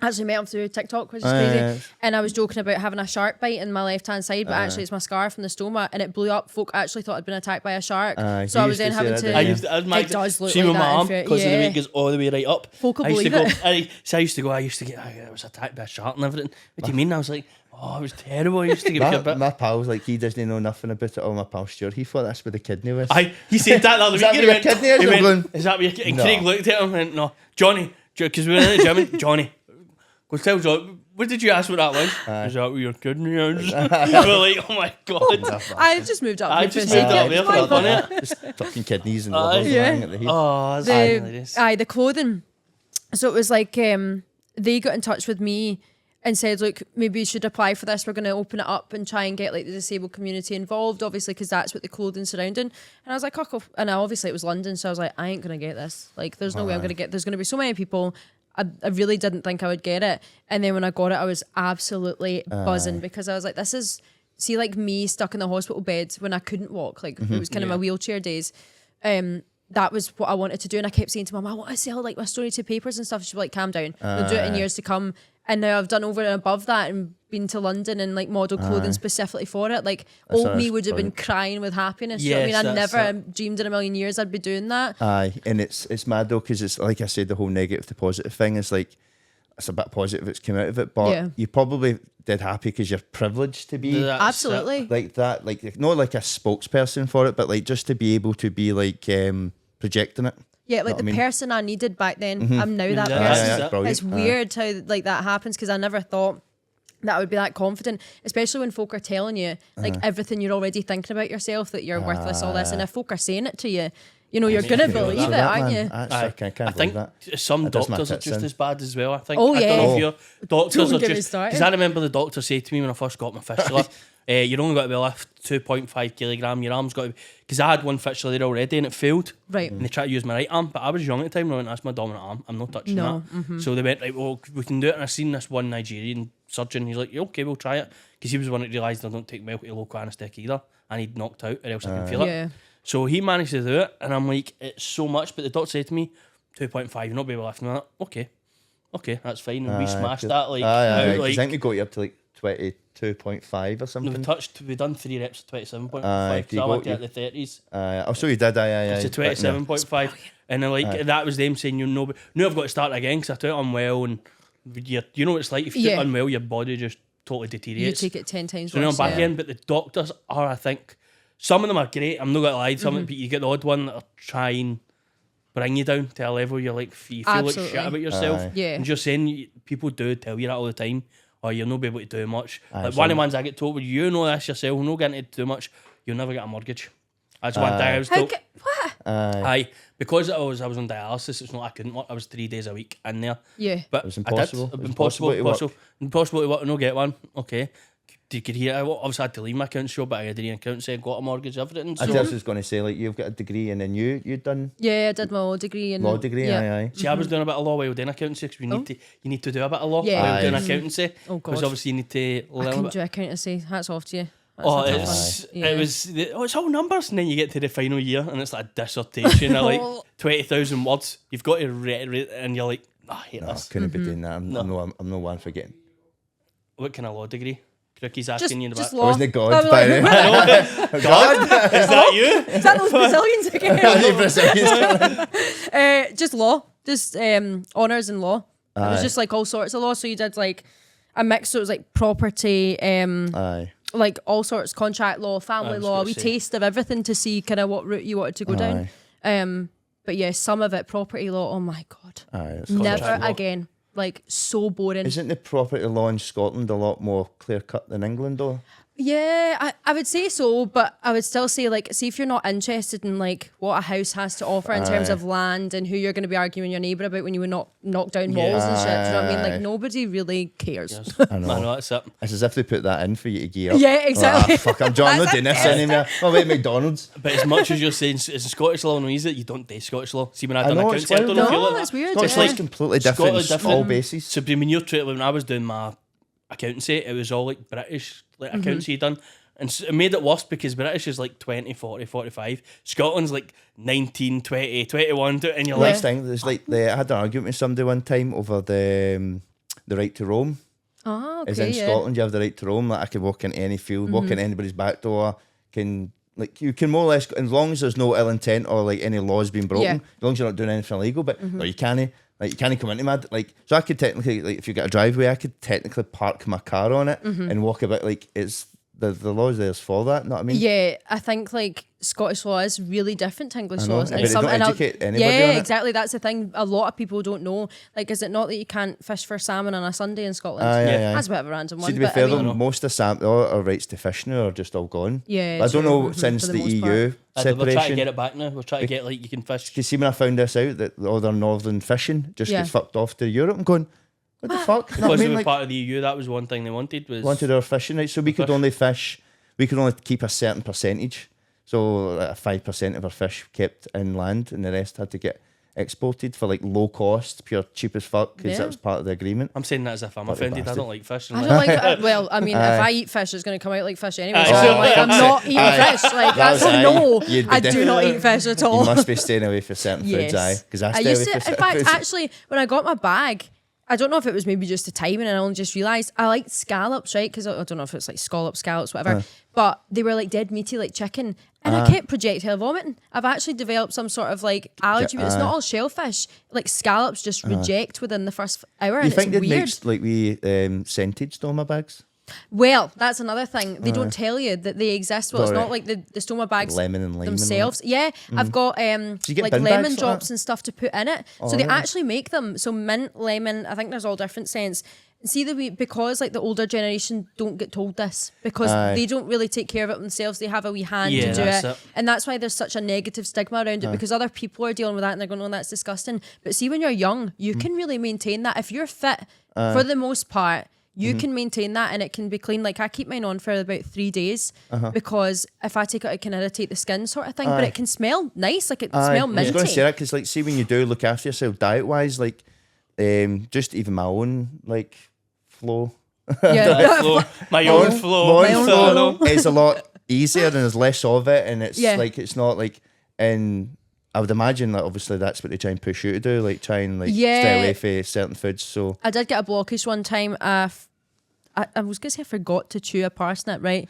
I actually met him through TikTok, which is crazy. Yeah. And I was joking about having a shark bite in my left-hand side, but actually it's my scar from the stoma, and it blew up. Folk actually thought I'd been attacked by a shark. you So I used was then to say having that, to... didn't I you? used to, It does look see like with my that. arm because the weight goes all the way right up. Folk will I used to believe go. it. I used to get. I was attacked by a shark and everything. What do you mean? I was like, oh, it was terrible. I used to get a bit. My pal's like, he doesn't know nothing about it. Oh, my pal Stuart, he thought that's where the kidney was. He said that the other Is week. that He where went, your kidney is? he I'm went, going, is that where your kidney? And No. Craig looked at him and went, no, Johnny, because we were in the gym. And Johnny, go tell John. What did you ask what that was? Is that where your kidney is? We were like, oh my god. I just moved up. I with just the moved second. up there for that, didn't it? Just fucking kidneys and livers Yeah. hanging at the head. Oh, that's The clothing. So it was like they got in touch with me and said, look, maybe you should apply for this. We're going to open it up and try and get like the disabled community involved, obviously, because that's what the clothing surrounding. And I was like, oh, cool. And obviously it was London, so I was like, I ain't going to get this. Like, there's no way I'm going to get. There's going to be so many people. I really didn't think I would get it. And then when I got it, I was absolutely buzzing because I was like, this is, see, like me stuck in the hospital bed when I couldn't walk. Like, it was kind of my wheelchair days. That was what I wanted to do. And I kept saying to Mum, I want to sell like my story to papers and stuff. She'd be like, calm down. We'll do it in years to come. And now I've done over and above that and been to London and like model clothing specifically for it. Like old me would have been crying with happiness. You know what I mean? I Yes, never dreamed in a million years I'd be doing that. Aye, and it's mad though, because it's like I said, the whole negative to positive thing is like, it's a bit positive that's come out of it, but Yeah. you probably did happy because you're privileged to be Absolutely. like that, like not like a spokesperson for it, but like just to be able to be like projecting it. Yeah, like Know what the I mean? person I needed back then, I'm now that Yeah, person. yeah, brilliant. It's weird how like that happens because I never thought that I would be that confident, especially when folk are telling you like everything you're already thinking about yourself, that you're worthless, all this. And if folk are saying it to you, you know, you're going to believe it, aren't you? I can't I believe think that. some That does my doctors are tits just in. as bad as well. I think. Oh, I don't know if yeah. your doctors Don't are get me just started. because I remember the doctor said to me when I first got my fistula, you're only got to be lift 2.5 kilogram. Your arm's got to be because I had one fistula there already and it failed. Right. And they tried to use my right arm, but I was young at the time. And I went, that's my dominant arm. I'm not touching No, that. So they went, right, well, we can do it. And I seen this one Nigerian surgeon. He's like, yeah, okay, we'll try it because he was the one that realised I don't take milk to local anaesthetic either. I need knocked out or else I can feel Yeah. it. So he managed to do it, and I'm like, it's so much. But the doctor said to me, 2.5, you're not be able to lift me. I'm like, okay, that's fine. And we smashed that. Like, I out, like think we got you up to like 22.5 or something. we done 3 reps to 27.5 Aye, because I went at the 30s. So you did, aye. It's to 27.5, and then like that was them saying, you know, no, I've got to start again because I felt unwell, and you know what it's like if you're unwell, your body just totally You deteriorates. take it 10 times So now I'm worse. back in, but the doctors are, I think, some of them are great. I'm not gonna lie, some of them, you get the odd one that'll try and bring you down to a level you're like, you feel like shit about yourself. Aye. Yeah. And just saying, people do tell you that all the time, or you'll not be able to do much. Aye, Like one of the ones I get told, well, you know this yourself, not getting into too much, you'll never get a mortgage. That's one thing I was told. What? Aye, because I was on dialysis, it's not I couldn't work. I was 3 days a week in there. Yeah. But It was impossible. I did. It was impossible to work. Impossible to work. No get one. Okay. You could hear. I obviously had to leave my accountancy job, but I had a accountancy, got a mortgage, everything. I So, just was going to say, like, you've got a degree and then you'd done Yeah, I did my law degree. And law degree, yeah. aye. see, I was doing a bit of law while doing accountancy because you need to do a bit of law Yeah. while doing Aye. accountancy. Oh, Because God. obviously you need to I learn a couldn't bit. do accountancy. Hats off to you. That's Oh, a tough it's one. Yeah. it was it's all numbers, and then you get to the final year, and it's like a dissertation of like 20,000 words. You've got to read, and you're like, I hate No, I this. couldn't be doing that. I'm No. no one for getting. What kind of law degree? Crooky's Just, asking you in the just back. law. Wasn't God, I was by like, the way? God, is that you? Is that those Brazilians again? Any Brazilians? Just law, just honours in law. It was just like all sorts of law. So you did like a mix. So it was like property, Aye. like all sorts, contract law, family was law. gonna We say. taste of everything to see kind of what route you wanted to go down. But yeah, some of it property law. Oh my god, Aye. It's never Contract law. again. Like so boring. Isn't the property law in Scotland a lot more clear cut than England though? Yeah, I would say so, but I would still say, like, see if you're not interested in like what a house has to offer in terms of land and who you're going to be arguing your neighbour about when you would knock down walls and shit. Do you know what I mean? Like, nobody really cares. Yes. I know. That's it. It's as if they put that in for you to gear up. Yeah, exactly. Fuck, I'm not doing this anymore. Oh, wait, McDonald's. But as much as you're saying it's Scottish law and easy, you don't do Scottish law. See, when I done know, accountancy, it's I don't know if you No, like that's that. weird. Scottish yeah. law's completely different on different. all bases. So when when I was doing my accountancy, it was all like British like accountancy done. And it made it worse because British is like 20, 40, 45. Scotland's like 19, 20, 21. And you're Next like, thing, there's like I had an argument with somebody one time over the right to roam. Oh, okay, As in yeah. Scotland, you have the right to roam. Like I could walk into any field, walk into anybody's back door. You can more or less, as long as there's no ill intent or like any laws being broken, Yeah. as long as you're not doing anything illegal. But no, you can't. Like you can't come into my so I could technically, like if you got a driveway, I could technically park my car on it and walk about. Like it's the laws there's for that. Know what I mean? Yeah, I think like Scottish law is really different to English know, laws. but they don't and educate anybody yeah, on it. exactly. That's the thing. A lot of people don't know. Like, is it not that you can't fish for salmon on a Sunday in Scotland? Aye, aye, aye. That's a bit of a random one. See, to be but fair, I mean, though, most of our rights to fish now are just all gone. Yeah, But I don't know true, since for the the most EU part. we're trying to separation. get it back now. We're trying to get like you can fish. You see, when I found this out that all their northern fishing just Yeah. gets fucked off to Europe, I'm going, what the fuck? You know what Because I we mean? were Like, part of the EU, that was one thing they wanted. wanted our fishing rights, so we could only fish. We could only keep a certain percentage. So like 5% of our fish kept inland, and the rest had to get exported for like low cost, pure cheap as fuck, because Yeah. that was part of the agreement. I'm saying that as if I'm Bloody offended. I bastard. don't like fish. I don't like. Well, I mean, if I eat fish, it's going to come out like fish anyway. Aye, So so- like, I'm not eating Aye. fish. Like That that's was a aye. no. You'd be I do not eat fish at all. You must be staying away from certain foods, aye, because I stay used away to. from In certain fact, foods. actually, when I got my bag, I don't know if it was maybe just the timing, and I only just realised I liked scallops, right? Because I don't know if it's like scallops, whatever. But they were like dead meaty, like chicken, and I kept projectile vomiting. I've actually developed some sort of like allergy. But it's not all shellfish. Like scallops just reject within the first hour, You and think it's they'd weird. make like we scented stoma bags? Well, that's another thing. They don't tell you that they exist. Well, it's not like the stoma bags Lemon and lime and all themselves. Yeah, I've got you get like bin lemon bags like drops that? and stuff to put in it. So they actually make them. So mint, lemon. I think there's all different scents. See because like the older generation don't get told this because Aye. they don't really take care of it themselves. They have a wee hand Yeah, to do that's it. it. And that's why there's such a negative stigma around it because other people are dealing with that and they're going, oh, that's disgusting. But see, when you're young, you can really maintain that. If you're fit, for the most part, you can maintain that and it can be clean. Like I keep mine on for about 3 days because if I take it, it can irritate the skin sort of thing. But it can smell nice, like it can smell I was minty. going to say that because, like, see when you do look after yourself diet wise, like, just even my own like flow, Yeah. My own flow. my own flow. flow is a lot easier and there's less of it, and it's Yeah. like it's not like and. I would imagine that obviously that's what they try and push you to do, like try and like Yeah. stay away from certain foods. So I did get a blockage one time. I was going to say I forgot to chew a parsnip, right?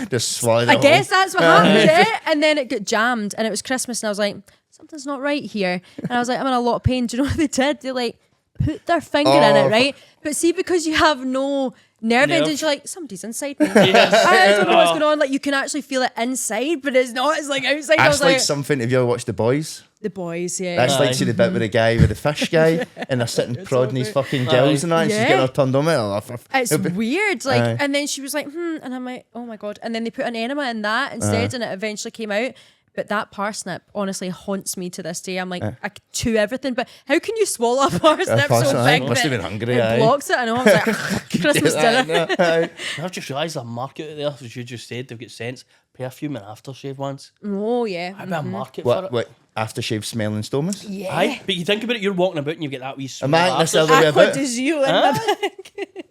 just swallow it I all. guess that's what happened, yeah. And then it got jammed and it was Christmas and I was like, something's not right here. And I was like, I'm in a lot of pain. Do you know what they did? They like put their finger in it, right? But see, because you have no nerve endings, you're like, somebody's inside me. I don't know what's going on. Like you can actually feel it inside, but it's not. It's like outside. I That's was like like, something. Have you ever watched The Boys? the boys, yeah. That's like Aye. see the bit with the guy with the fish guy, and they're sitting prodding his fucking gills and that. And she's Yeah. getting her turned on it. It's weird, like, Aye. and then she was like, and I'm like, oh my god, and then they put an enema in that instead, and it eventually came out. But that parsnip honestly haunts me to this day. I'm like, I could chew everything, but how can you swallow a parsnip so parsnip, big? must that have been hungry, It aye. blocks it. I know. I was like, Christmas dinner. I've just realised the market out there, as you just said, they've got scents, perfume and aftershave ones. Oh yeah. I'd be a market for it. What aftershave smelling stomas? Yeah. Aye, but you think about it, you're walking about and you get that wee smell. Am I- that's the after- other way Aqua about. does you in my bag.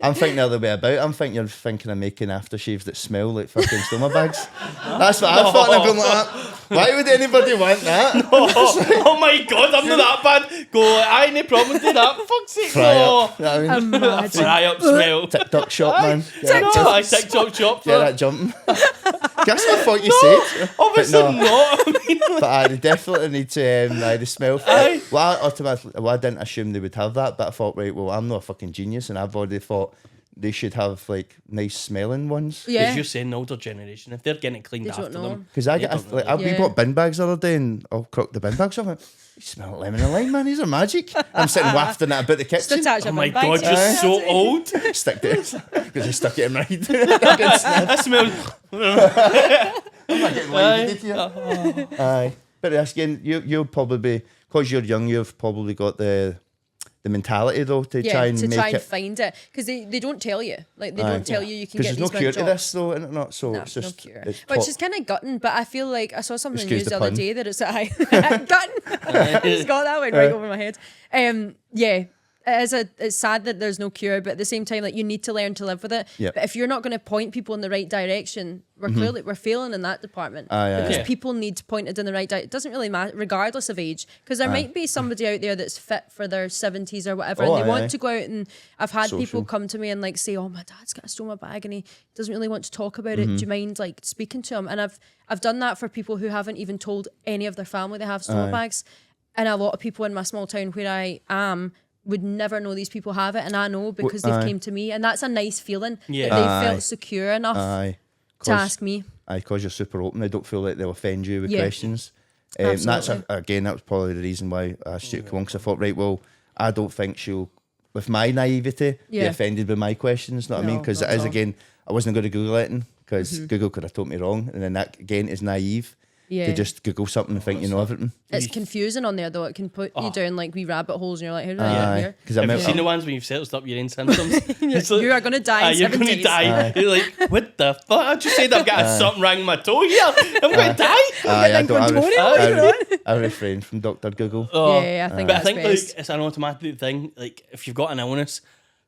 I'm thinking the other way about. I'm thinking you're thinking of making aftershaves that smell like fucking stoma bags. That's what I thought. And I'm going like that. Why would anybody want that? Oh my god, I'm not that bad. Go, I ain't no problem with that. Fuck's sake, Fry no. up. You know what I mean? Imagine. Fry up smell. TikTok shop, man. No, I TikTok shop for Get it. that jumping. That's what I thought you said. Obviously But no. not. I mean, But I definitely need to the smell for Aye. it. Well, I didn't assume they would have that, but I thought, right, well, I'm not a fucking genius, and I've already thought, they should have like nice smelling ones. Yeah. As you're saying, the older generation, if they're getting it cleaned They after don't know. them, Because they don't know. we bought bin bags the other day and I'll crock the bin bags off. You smell like lemon and lime, man. These are magic. I'm sitting wafting that about the Just kitchen. attach Oh a my bin bag god, to you're it. so old. Stick this because I stuck it in right. That smells. I'm not getting lighted here. Aye, but again, you'll probably be, because you're young. You've probably got the mentality though to try and make it. Find it, because they don't tell you, like they don't tell you can get Because there's these no cure to jobs. this though, isn't it not? So No, it's just no cure. it's Which is kind of gutting, but I feel like I saw something in the Excuse news the the other pun. day that it's gutting. I just got that one right over my head. Yeah. It's sad that there's no cure, but at the same time, like you need to learn to live with it. Yep. But if you're not going to point people in the right direction, we're failing in that department. Aye, because Yeah. people need pointed in the right direction. It doesn't really matter, regardless of age, because there might be somebody out there that's fit for their 70s or whatever, Oh, and they aye, want aye. to go out, and I've had Social. people come to me and like say, "Oh, my dad's got a stoma bag and he doesn't really want to talk about it. Do you mind like speaking to him?" And I've done that for people who haven't even told any of their family they have stoma bags, and a lot of people in my small town where I am would never know these people have it, and I know because they've came to me, and that's a nice feeling Yeah. that they Aye. felt secure enough aye. to ask me. Aye, because you're super open. They don't feel like they'll offend you with Yeah. questions. That's Absolutely. again, that was probably the reason why I asked you to come on, because I thought, right, well, I don't think she'll, with my naivety, be Yeah. offended by my questions. Know what I mean? No, Because not it is at all. again, I wasn't going to Google it, because Google could have told me wrong, and then that again is naive Yeah. to just Google something and think you know everything. It's confusing on there though. It can put you down like wee rabbit holes, and you're like, "How did I Aye. get here?" Because I Have you remember seen the ones when you've settled up your own symptoms? It's You are gonna die in you're 7 gonna days. die. You're like, what the fuck? I just said I've got something wrong with my toe here. I'm gonna die. I don't. Guantanamo, I refrain from Dr. Google. Oh, Yeah, I think but I that's think best. like it's an automatic thing. Like if you've got an illness,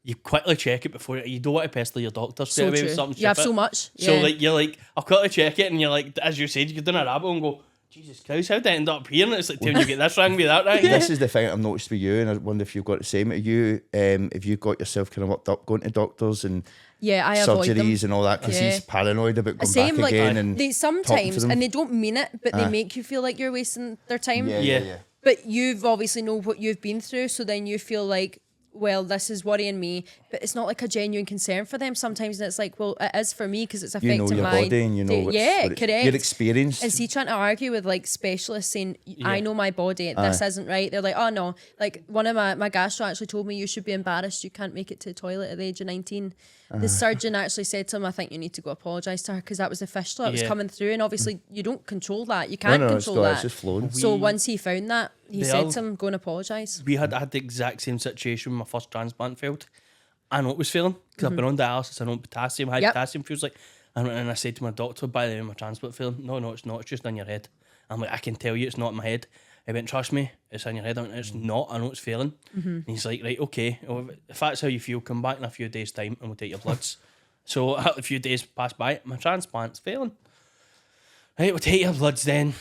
you quickly check it before you don't want to pester your doctor straight So away true. with something. You have stupid. so much. So Yeah. like you're like, I'll quickly check it, and you're like, as you said, you go down a rabbit hole and go, Jesus Christ, how did I end up here? And it's like, telling you get this wrong, be that right. This is the thing I've noticed with you, and I wonder if you've got the same at you. If you got yourself kind of worked up going to doctors and Yeah, I avoid them. surgeries and all that, because Yeah. he's paranoid about going Same, back like again. And they talking sometimes, to them. and they don't mean it, but they make you feel like you're wasting their time. Yeah. But you've obviously know what you've been through, so then you feel like, well, this is worrying me, but it's not like a genuine concern for them sometimes, and it's like, well, it is for me because it's You affecting know your my body, and you know day. what's, Yeah, what it's, correct. your experience. Is he trying to argue with like specialists saying, I Yeah. know my body, this isn't right? They're like, oh no. Like one of my gastro actually told me, you should be embarrassed you can't make it to the toilet at the age of 19. The surgeon actually said to him, I think you need to go apologise to her, because that was the fistula. It was Yeah. coming through, and obviously you don't control that. You No, can't no, it's control it's that. just flowing. So We- once he found that, he They said all- to him, go and apologise. I had the exact same situation when my first transplant failed. I know it was failing because I've been on dialysis. I know potassium, high Yep. potassium feels like. And I said to my doctor, by the way, my transplant failed. No, it's not. It's just in your head. I'm like, I can tell you it's not in my head. He went, trust me, it's in your head. I went, it's not. I know it's failing. And he's like, right, okay. Well, if that's how you feel, come back in a few days' time and we'll take your bloods. So a few days passed by, my transplant's failing. Right, we'll take your bloods then.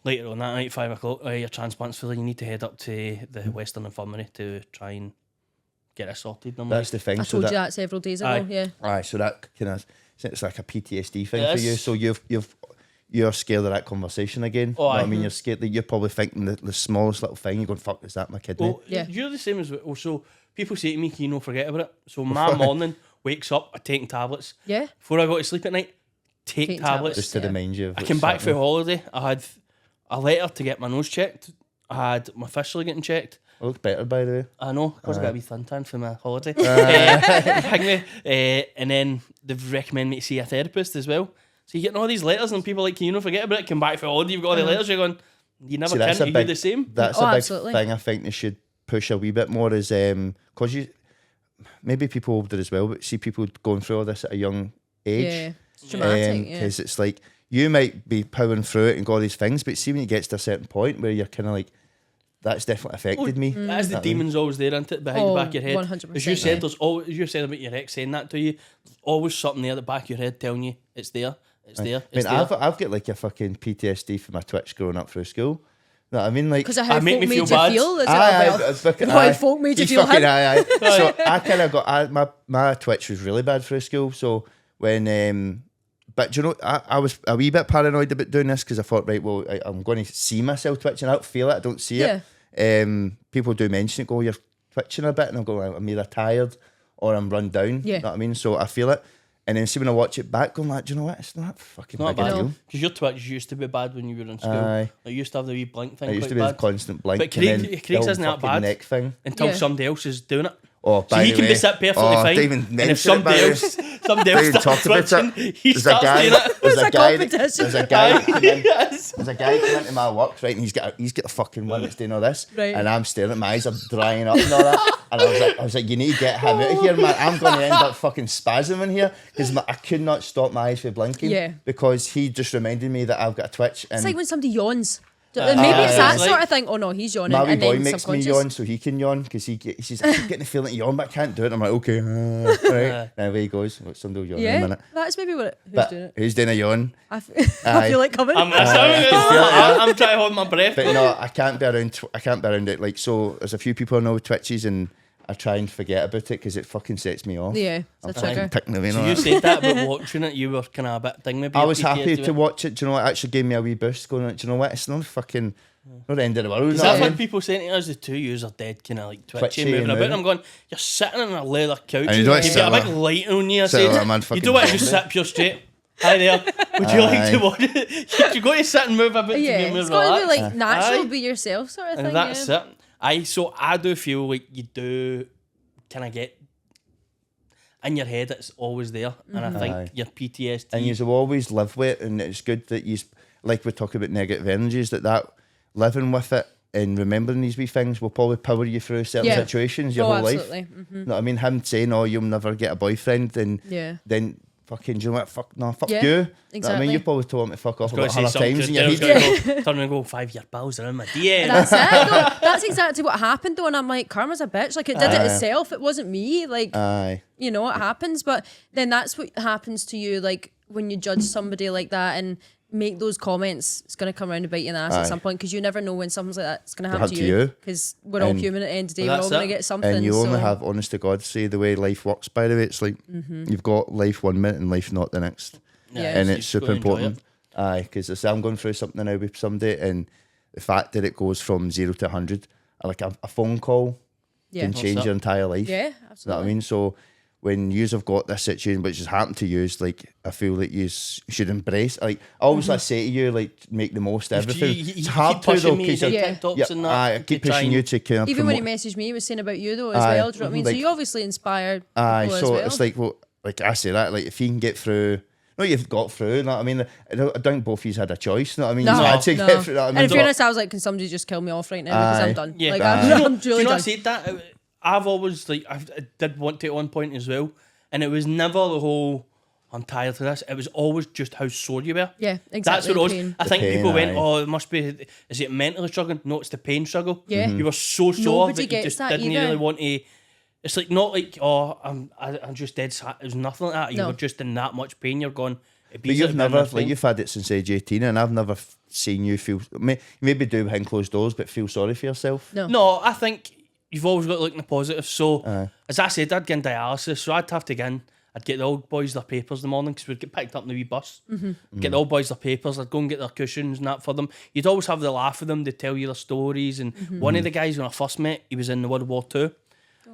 Later on that night, 5 o'clock, your transplant's failing. You need to head up to the Western Infirmary to try and get it sorted. And I'm That's like, the thing. I so told that, you that several days ago. Aye. Yeah. Aye, so that kind of, it's like a PTSD thing It for you. is. So you're scared of that conversation again. Oh, Know what I aye. mean, you're scared that you're probably thinking the smallest little thing. You're going, fuck, is that my kidney? well, Yeah. you're the same as also people say to me, can you not forget about it? So my morning wakes up, I'm taking tablets. Yeah. Before I go to sleep at night, take Take tablets. Just to yeah. remind you. Of I what's came back from happening. holiday. I had a letter to get my nose checked. I had my fistula getting checked. I look better, by the way. I know, because I got a wee suntan for my holiday. And then they've recommended me to see a therapist as well. So you're getting all these letters and people are like, can you not forget about it? Come back for holiday, you've got all the letters. You're going, you never See, can. that's Are a you big, the same? That's Oh, a big absolutely. thing I think they should push a wee bit more is, because you, maybe people older as well, but see people going through all this at a young age. Yeah. It's dramatic. Yeah. Because it's like, you might be powering through it and got all these things, but see when it gets to a certain point where you're kind of like, that's definitely affected me. That's the Know what I mean? demons always there, isn't it? Behind the back of your head. 100%. As you said, there's always, as you said about your ex saying that to you, there's always something there at the back of your head telling you it's there, it's there, I it's mean, there. I've got like a fucking PTSD from my Twitch growing up through school. No, I mean, like, Because of how folk make made me you feel bad. feel. Is it? Aye, Well, it's fucking- how aye. folk made you He's feel. fucking How? aye. So I kind of got my Twitch was really bad through school. So when but do you know, I was a wee bit paranoid about doing this because I thought, right, well, I'm going to see myself twitching. I don't feel it. I don't see it. People do mention it. Go, you're twitching a bit, and I'm going, I'm either tired or I'm run down. Yeah. You know what I mean? So I feel it. And then see when I watch it back, going like, do you know what? It's not fucking Not big a bad. deal. Because your Twitch used to be bad when you were in school. Aye. Like, you used to have the wee blink thing. It used quite to be bad. the constant blink. But and then Craig's the isn't old that fucking bad. neck thing. Until Yeah. somebody else is doing it. Oh, So by he the can way, be sit perfectly fine. don't even And if mention it, somebody by the way. else Don't even starts talk about twitching, it. he There's a starts guy. doing it. There's It's a a guy. competition. There's a guy. Yes. There's a guy coming into my work, right, and he's got a fucking one that's doing all this, Right. and I'm staring at my eyes are drying up and all that, and I was like, you need to get him out of here, man. I'm going to end up fucking spasming here because I could not stop my eyes from blinking. Yeah. Because he just reminded me that I've got a twitch, and It's like when somebody yawns. Maybe Aye. it's that It's sort like- of thing. Oh no, he's yawning. my wee and boy then makes me subconscious. yawn so he can yawn because he says, I keep getting the feeling to yawn, but I can't do it. I'm like, okay, right. Now away he goes. Look, somebody will yawn in a Yeah, minute. that's maybe what who's But doing it. who's doing a yawn? I feel like coming. I'm trying to hold my breath. But no, I can't be around. I can't be around it. Like, so there's a few people I know with twitches, and I try and forget about it because it fucking sets me off. Yeah, I'm it's a fucking trigger. picking away. So on you it. said that about watching it, you were kind of a bit thing maybe. I was your happy PTSD. to watch it. Do you know what? It actually gave me a wee boost. Going, do you know what? It's not fucking not the end of the world. Is you know that what I what mean? people saying to us? The two years are dead, kind of like twitchy, Twitchy moving and about. And moving. I'm going, you're sitting on a leather couch. And you don't You've sit got a like- big light on you. I sit said, like a man you fucking don't want to just zombie. sit pure straight. Hi there. Would you like to watch it? You got to sit and move a bit Yeah, to get it's more got to be relaxed. like natural, Aye. be yourself sort of thing. And that's yeah. it. So I do feel like you do kind of get in your head, it's always there. And I think Aye. your PTSD. And you will always live with it, and it's good that you, like we talk about negative energies, that living with it and remembering these wee things will probably power you through certain Yeah. situations your Oh, whole absolutely. life. You know what I mean? Him saying, "Oh, you'll never get a boyfriend," and Yeah. then fucking, do you know what? Fuck no, fuck Yeah, you. You know what I exactly. mean? You probably told him to fuck off Gotta about say 100 something times to in your I was head. gonna turn and go 5-year pals are in my DM. That's it. Though. That's exactly what happened though, and I'm like, karma's a bitch. Like it did it itself. It wasn't me. Like Aye. you know, it happens. But then that's what happens to you. Like when you judge somebody like that and make those comments, it's gonna come around to bite you in the ass Aye. at some point because you never know when something like that's gonna happen happen to to you. you. Because we're all And- human at the end of the day. Well, We're all that's gonna it. get something. And you only so- have, honest to God, say the way life works, by the way. It's like you've got life 1 minute and life not the next. Yeah. And so it's you've super gotta enjoy important. it. Aye, because I'm going through something now with somebody, and the fact that it goes from 0 to 100, like a phone call Yeah. can change your entire life. Yeah, You know what absolutely. I mean? So when yous have got this situation which has happened to yous, like I feel that yous should embrace. Like I always like say to you, like make the most of everything. You It's hard keep to though, pushing me because to Yeah. TikToks and that. I keep to try pushing and- you to kind of Even when he promote. messaged me, he was saying about you though as Aye. well. Do you know what I mean? Like- So you obviously inspire people Aye, as so well. it's like, well, like I say that, like if you can get through, no, you've got through. You know what I mean? I don't both of you had a choice. You know what I mean? No, You had to no. get through. You know what I And mean? in fairness, I was like, can somebody just kill me off right now because Aye. I'm done. Yeah. Like Aye. I'm Do you really know I done. said that? I've always like I did want to at one point as well, and it was never the whole I'm tired of this. It was always just how sore you were. Yeah, exactly. That's what it was. the pain. I think pain, people went, aye. "Oh, it must be. Is it mentally struggling?" No, it's the pain struggle. Yeah. You were so sore Nobody that you gets just that didn't either. really want to. It's like not like I'm just dead. It was nothing like that. You No. were just in that much pain. You're going. But you've never, like you've had it since age 18, and I've never seen you feel, maybe do behind closed doors, but feel sorry for yourself. No. No, I think you've always got to look in the positive. So, Aye. as I said, I'd get in dialysis, so I'd have to get in. I'd get the old boys their papers in the morning because we'd get picked up in the wee bus. Get the old boys their papers. I'd go and get their cushions and that for them. You'd always have the laugh of them. They'd tell you their stories. And one of the guys when I first met, he was in the World War II.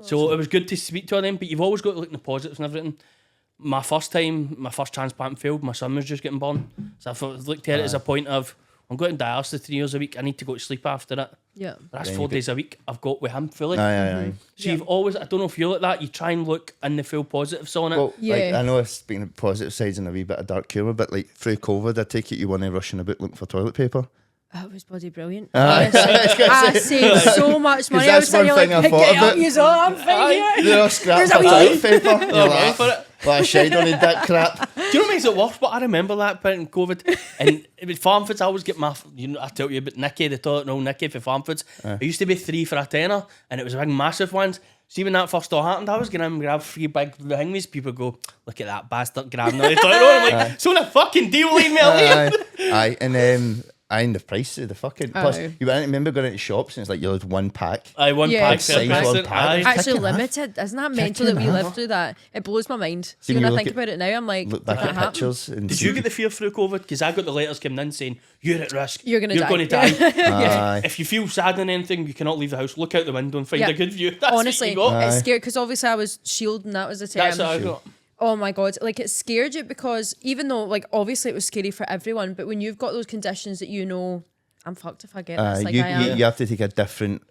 So it was good to speak to them. But you've always got to look in the positives and everything. My first transplant failed. My son was just getting born. So I thought, looked at it as a point of, I'm going to dialysis 3 years a week. I need to go to sleep after it. Yeah. That's Then 4 you days a week I've got with him fully. Aye. So you've always, I don't know if you're like that, you try and look in the full positives on it. Well, like, Yeah. I know it's been positive sides and a wee bit of dark humour, but like through COVID, I take it you weren't rushing about looking for toilet paper. That was bloody brilliant. Aye. Honestly, I saved so much money. I was that's one sitting here thing I like, thought get up, about. use all, I'm fine. They're all scraps There's a of wee- toilet paper. You're I'm like, ready for it. well, I shade on that crap. Do you know what makes it worse? But I remember that bit in COVID. And with farm foods, I always get my, I tell you about Nicky, the toilet roll Nicky for farm foods. It used to be 3 for a tenner, and it was a big massive ones. See, when that first all happened, I was going to grab 3 big thingies. People go, look at that bastard grabbing the toilet roll. I'm like, so the fucking deal, leave me alone. Aye. And the price of the fucking. Plus, Aye. you remember going into shops and it's like you had one pack. Aye, one Yeah. pack Size per one person. pack. Aye. Actually Kicking off. limited. Isn't that mental that we Kicking lived off. through that? It blows my mind. See, When when I you think look about it now, I'm like, Look back that at happened. pictures and Did see- you get the fear through COVID? Because I got the letters coming in saying, you're at risk. You're gonna You're die. going to die. Aye. If you feel sad in anything, you cannot leave the house. Look out the window and find Yeah. a good view. That's Honestly, what you got. it's Aye. scary because obviously I was shielding. That was the term. That's what I got. Oh my god, like it scared you because even though like obviously it was scary for everyone, but when you've got those conditions that you know, I'm fucked if I get this. Like you, I am. you have to take a different.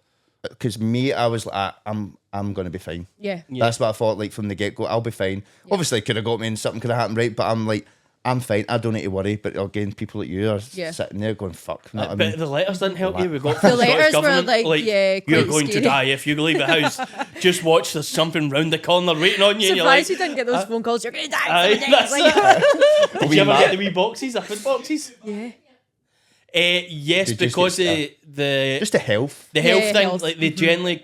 Because me, I was like, I'm gonna be fine. Yeah. That's what I thought. Like from the get go, I'll be fine. Obviously, it could have got me and something could have happened, right? But I'm like, I'm fine. I don't need to worry. But again, people like you are Yeah. sitting there going, "Fuck." You know what I But mean? the letters didn't help you. We got The from Scottish letters were, government, like, yeah, you're quite going to scary. die if you leave the house. Just watch, there's something round the corner waiting on you. And you're like, Surprised you didn't get those phone calls. You're gonna die. Aye, someday. that's Like, did you ever get the wee boxes, the food boxes? yeah. Yes, Did you just because get the Just the health. health Yeah, thing, health. like they generally.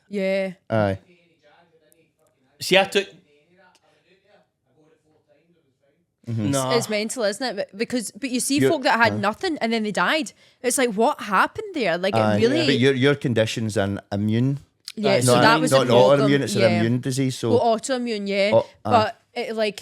Yeah. Aye. See, I took. No, It's mental, isn't it? But you see You're- folk that had nothing and then they died. It's like what happened there? Like Aye. it really. But your condition's an immune. yeah. Aye. So not that was not the an problem. autoimmune. It's yeah. an immune disease. So Well, autoimmune, yeah. Oh, aye. But it, like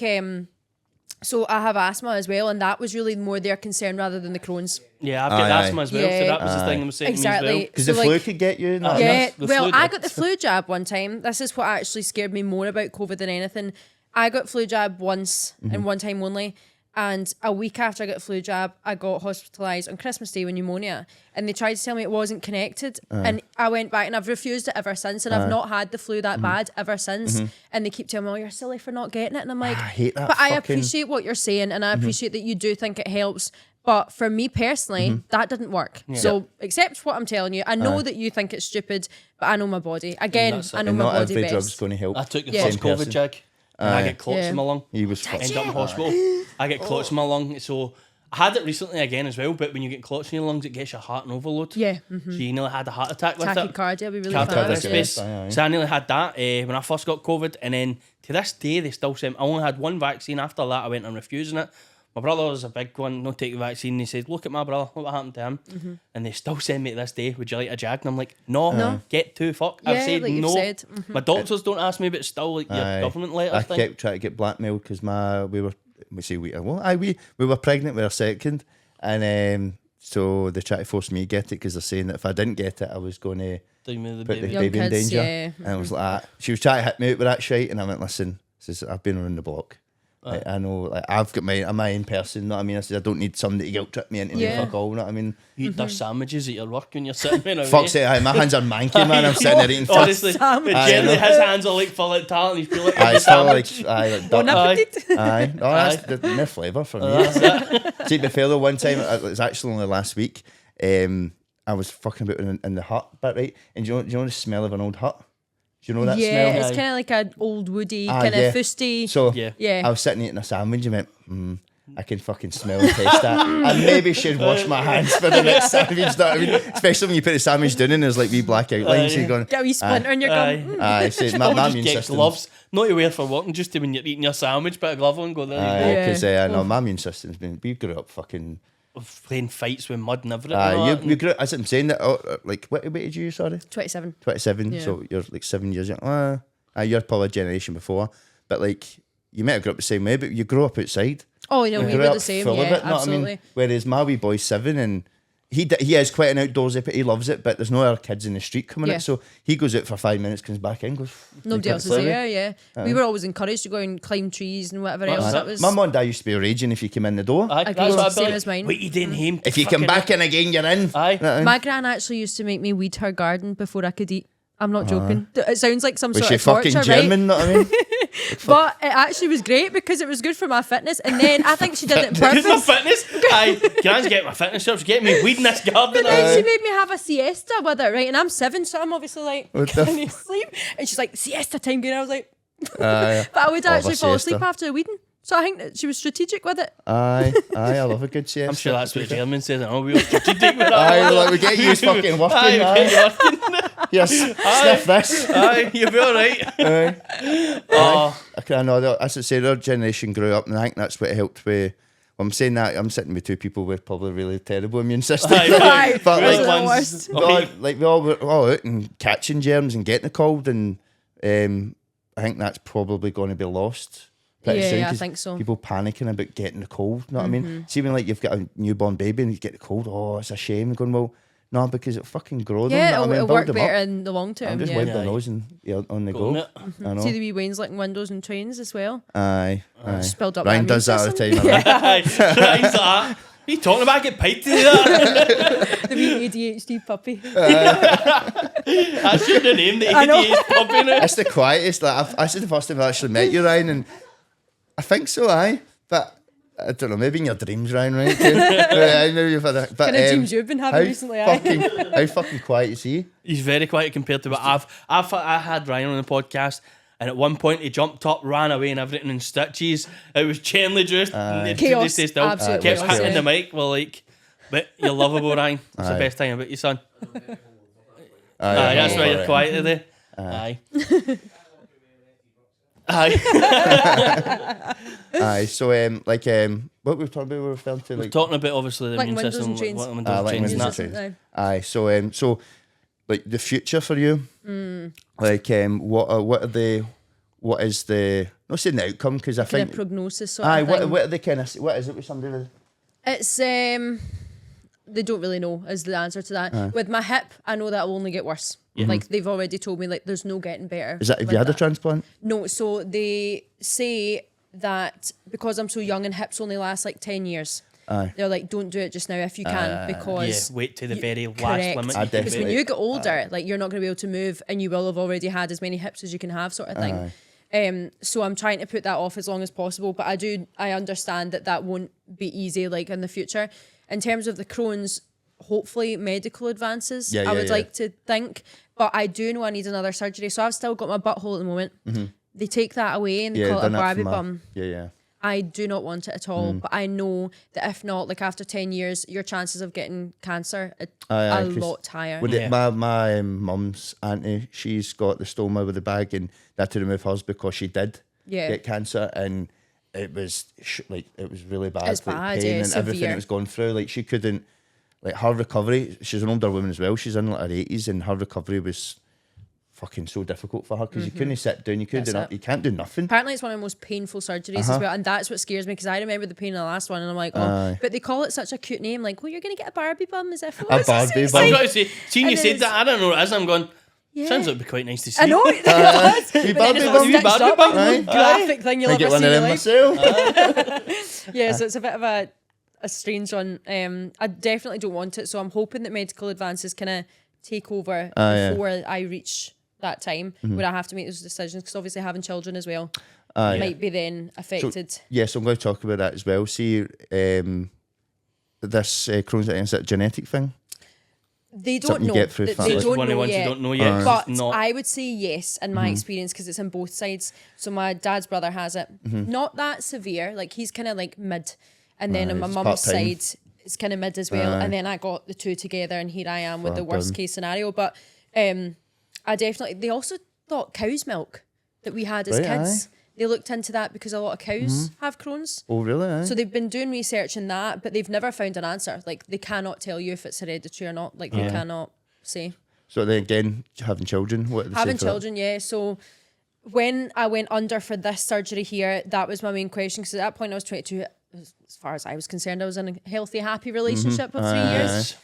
so I have asthma as well, and that was really more their concern rather than the Crohn's. yeah, I've got Aye, asthma as well, Yeah. so that was the Aye. thing I was saying to me Exactly. as well. because So, the like, flu could get you. Aye. Yeah, that's the well, flu I did. got the flu jab one time. This is what actually scared me more about COVID than anything. I got flu jab once and one time only. And a week after I got the flu jab, I got hospitalised on Christmas Day with pneumonia. And they tried to tell me it wasn't connected. And I went back and I've refused it ever since. And I've not had the flu that bad ever since. And they keep telling me, oh, you're silly for not getting it. And I'm like, I hate that but I fucking- appreciate what you're saying. And I appreciate that you do think it helps. But for me personally, that didn't work. So accept what I'm telling you. I know that you think it's stupid, but I know my body. Again, That's it. I know and my not body every best. drug's going to help. I took the Yeah. first Same COVID person. jab, and I Aye. get clots Yeah. in my lung. He was Did fucking. End up in hospital. I get clots in my lung, so I had it recently again as well. But when you get clots in your lungs, it gets your heart an overload. Yeah. So you nearly had a heart attack with it. Tachycardia would be really Catheter fast. Tachycardia, Yeah. space. Aye, aye. So I nearly had that when I first got COVID, and then to this day they still sent. I only had one vaccine. After that, I went on refusing it. My brother was a big one, not take the vaccine. He said, "Look at my brother, look what happened to him." And they still send me to this day, "Would you like a jag?" And I'm like, "No, get to fuck." I've Yeah, said like you've no. said. My doctors don't ask me, but still, like your Aye. government I letters thing. kept trying to get blackmailed because we were pregnant with our second, and so they tried to force me to get it because they're saying that if I didn't get it, I was going to Doing me the put the baby. Young baby in kids, danger. yeah. And I was like, she was trying to hit me out with that shit, and I went, listen, says I've been around the block. Like, I know, like I've got my own person. You know what I mean? I said I don't need somebody to guilt trip me into Yeah. fuck all. You know what I mean? You eat their sandwiches at your work when you're sitting there. Fuck's sake, aye, my hands are manky, man. I'm sitting there eating fuck. Honestly, but Aye, generally I know. his hands are like full of talent. He's feeling like Aye, a it's all sandwich. like, aye, like Bon duck. Aye. appetit. Aye, no, that's no flavour for me. See, the fellow one time, it was actually only last week. I was fucking about in the hut, but right, and do you know the smell of an old hut? Do you know that Yeah, smell? it's kind of like an old woody, Ah, kind of yeah. fusty. So Yeah. Yeah. I was sitting eating a sandwich and went, I can fucking smell and taste that. I maybe should wash my hands for the next sandwich. You know what I mean? Especially when you put the sandwich down and there's like wee black outlines. So you're going, Get a wee splinter in your gum. aye, so my Probably immune just get system. gloves, not to wear for working, just to when you're eating your sandwich, put a glove on, go there. Aye, You because Yeah. I know my immune system's been. We grew up fucking. go. Playing fights with mud and everything. and all Aye, that, you grew. As I'm saying that, like what did you? Sorry. 27. 27, Yeah. so you're like 7 years young. You're probably a generation before, but like you might have grew up the same way, but you grew up outside. Oh, you know, we Grew were up the same. full Yeah, of it, know what I absolutely. mean? Whereas my wee boy's 7 and he is quite an outdoorsy, but he loves it. But there's no other kids in the street coming Yeah. out, so he goes out for 5 minutes, comes back in, goes. Nobody "Like, else is it's there, yeah. We were always encouraged to go and climb trees and whatever else. That's That it. was My mum and dad used to be raging if you came in the door. Aye, Agreed, that's what I'd be same like, as mine. What you doing home? If you come back in again, you're in. Aye. Know what I mean? My gran actually used to make me weed her garden before I could eat. I'm not joking. It sounds like some Was sort she of torture, fucking right? German? Know what I mean? But it actually was great because it was good for my fitness. And then I think she did it on Good my purpose. fitness. Aye, Gran's get my fitness up. She's getting me weed in this garden. But then she made me have a siesta with it, right? And I'm 7, so I'm obviously like, What the can you sleep? And she's like, siesta time, and I was like, Aye, but I would Love a actually fall asleep siesta. after the weeding. So I think that she was strategic with it. aye, I love a good siesta. I'm sure that's what German says. Oh, we were strategic with that. Aye, like we get you fucking working. Aye, we Aye, get you working. yes, sniff this. Aye, you'll be alright. Aye. Oh, I know, as I say, our generation grew up, and I think that's what helped with I'm saying that I'm sitting with two people with probably really terrible immune systems. Right. But Those like, are the worst. we all were all out and catching germs and getting the cold, and I think that's probably going to be lost pretty soon. Yeah, I 'cause think so. people panicking about getting the cold. You know what I mean? See, when like you've got a newborn baby and you get the cold, oh, it's a shame. Going, well, no, because it fucking grow them. Yeah, you know what I mean? it'll Build work them better up. in the long I'm term. just Yeah. wipe Yeah. their nose and on the Go go. on it. I know. See the wee Wayne's like windows and trains as well. Aye. Just build up Ryan my does that all the immune time. I know. Aye. Right, he's like, what are you talking about? I get paid to do that. The wee ADHD puppy. That's your name, the I know. ADHD puppy now. It's the quietest. Like, this is the first time I actually met you, Ryan, and I think so, aye. But I don't know, maybe in your dreams, Ryan, right? Maybe you've had a, but, Kind of dreams you've been having how recently, aye. how fucking quiet is he? He's very quiet compared to what I had Ryan on the podcast, and at one point he jumped up, ran away, and everything in stitches. It was chain juice. Chaos, Stay still. absolute Kept chaos, hitting yeah. the mic. Well, like, but you're lovable, Ryan. That's the Aye. best thing about you, son. Aye, Aye, that's why all you're right. quiet today. Aye. Aye. Aye, so what we were referring to, like, Talking about obviously the Like immune windows system, and chains. what windows and like chains and windows that. and chains. Aye. Aye, so like the future for you, like what is the not saying the outcome, because I Kind think of prognosis sort aye, of thing. what are the kind of what is it with somebody with It's they don't really know is the answer to that. With my hip, I know that will only get worse. Like they've already told me, like there's no getting better. is that have with you had a that. transplant? No, so they say that because I'm so young and hips only last like 10 years. Aye. They're like, don't do it just now if you can, because Yeah, wait to the very last correct. limit. I you can Because do when it. you get older, like you're not going to be able to move, and you will have already had as many hips as you can have, sort of thing. So I'm trying to put that off as long as possible, but I understand that won't be easy, like in the future. In terms of the Crohn's, hopefully medical advances. Yeah, I yeah, would yeah. like to think, but I do know I need another surgery, so I've still got my butthole at the moment. They take that away and they call it a done that Barbie for my- bum. Yeah. I do not want it at all, but I know that if not, like after 10 years, your chances of getting cancer are a 'cause lot higher. With Yeah. my mum's auntie, she's got the stoma with the bag, and they had to remove hers because she did Yeah. get cancer, and it was it was really bad. It's like, bad, pain yeah, and everything severe. it was going through. Like she couldn't, like her recovery. She's an older woman as well. She's in like her 80s, and her recovery was fucking so difficult for her because you couldn't sit down, you couldn't do That's nothing, you can't do nothing. Apparently, it's one of the most painful surgeries as well, and that's what scares me because I remember the pain in the last one, and I'm like, oh, Aye. but they call it such a cute name, like, well, you're gonna get a Barbie bum, as if A Barbie bum. I was Like, going to say, seeing you And said it's- that, I don't know what it is. I'm going, Yeah. sounds like it'd be quite nice to see. I know it does. Wee But then Barbie it's all bum. Wee stitched Barbie up, bum. like, Aye. graphic thing you'll I ever get one see of in them your life. myself. Yeah, so it's a bit of a strange one. I definitely don't want it, so I'm hoping that medical advances kind of take over yeah. before I reach that time where I have to make those decisions, because obviously having children as well Aye. might be then affected. Yes, I'm going to talk about that as well. See, this Crohn's, is it a genetic thing? They don't Something you know. get through They family. It's don't one of the know ones you yet. don't know yet. 'cause But it's not. I would say yes in my experience, because it's on both sides. So my dad's brother has it. Not that severe. Like he's kind of like mid. And then on my it's mum's part-time. side, it's kind of mid as well. And then I got the two together, and here I am with the Fuck worst them. case scenario. But I definitely, they also thought cow's milk that we had as Right, kids. They looked into that because a lot of cows have Crohn's. Oh, really? Aye? So they've been doing research in that, but they've never found an answer. Like they cannot tell you if it's hereditary or not. Like they cannot say. So then again, having children, what did they say Having for that? children, yeah. So when I went under for this surgery here, that was my main question, because at that point I was 22. As far as I was concerned, I was in a healthy, happy relationship of 3 years.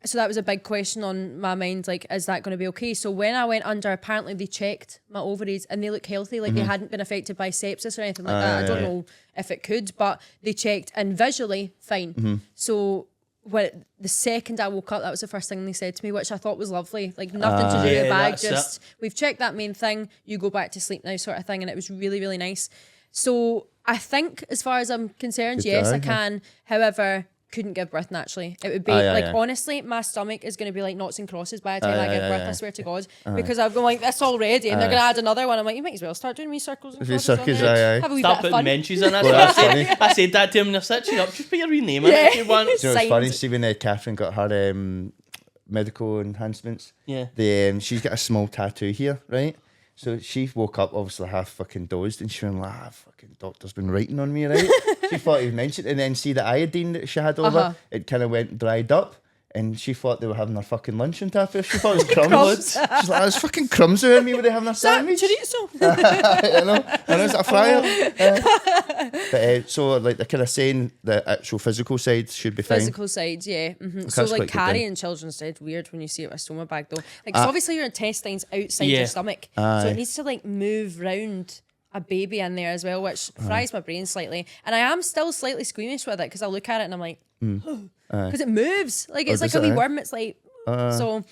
So that was a big question on my mind, like, is that going to be okay? So when I went under, apparently they checked my ovaries and they look healthy, like they hadn't been affected by sepsis or anything like that. I don't know if it could, but they checked, and visually fine. So the second I woke up, that was the first thing they said to me, which I thought was lovely. Like nothing to do Yeah, with bag, that's just we've checked that main thing, you go back to sleep now, sort of thing. And it was really, really nice. So I think, as far as I'm concerned, Good yes, try, I can. However, couldn't give birth naturally. It would be honestly, my stomach is going to be like knots and crosses by the time I give birth. I swear to God, because I've gone like this already, and they're going to add another one. I'm like, you might as well start doing me circles and If you crosses on circles, there. aye. Have a wee Start bit of putting fun. mentions in. That's Well, what that's funny. I said that to him, and they're stitching up. Just put your wee name in Yeah. if you want. Do you know what's funny? Signs. See when Catherine got her medical enhancements, Yeah. she's got a small tattoo here, right? So she woke up, obviously half fucking dozed, and she went like, fucking doctor's been writing on me, right? She thought he mentioned, and then see the iodine that she had over, it kind of went dried up. And she thought they were having their fucking lunch on tap. She thought it was crumbs. She's like, there's fucking crumbs around me when they having a sandwich. Chorizo. I know. Is it a fryer? But so, like, they're kind of saying the actual physical side should be fine. Physical side, yeah. That's So, quite like, good then. carrying children's dead weird when you see it with a stoma bag, though. Like, 'cause obviously your intestines outside your stomach, so it needs to like move round a baby in there as well, which fries my brain slightly. And I am still slightly squeamish with it because I look at it and I'm like, because it moves. Like it's like a wee worm. It's like so.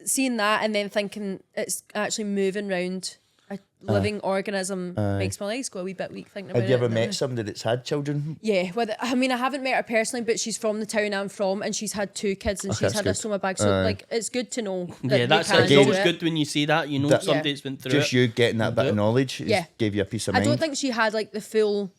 Seeing that and then thinking it's actually moving round a living organism makes my legs go a wee bit weak thinking about it. Have you ever met somebody that's had children? Yeah, I mean, I haven't met her personally, but she's from the town I'm from, and she's had 2 kids, and she's had a stoma bag. So, like, it's good to know. That that's it's always good when you see that. You know somebody that's been through Just it. you getting that bit of knowledge gave you a piece of mind. I don't think she had like the full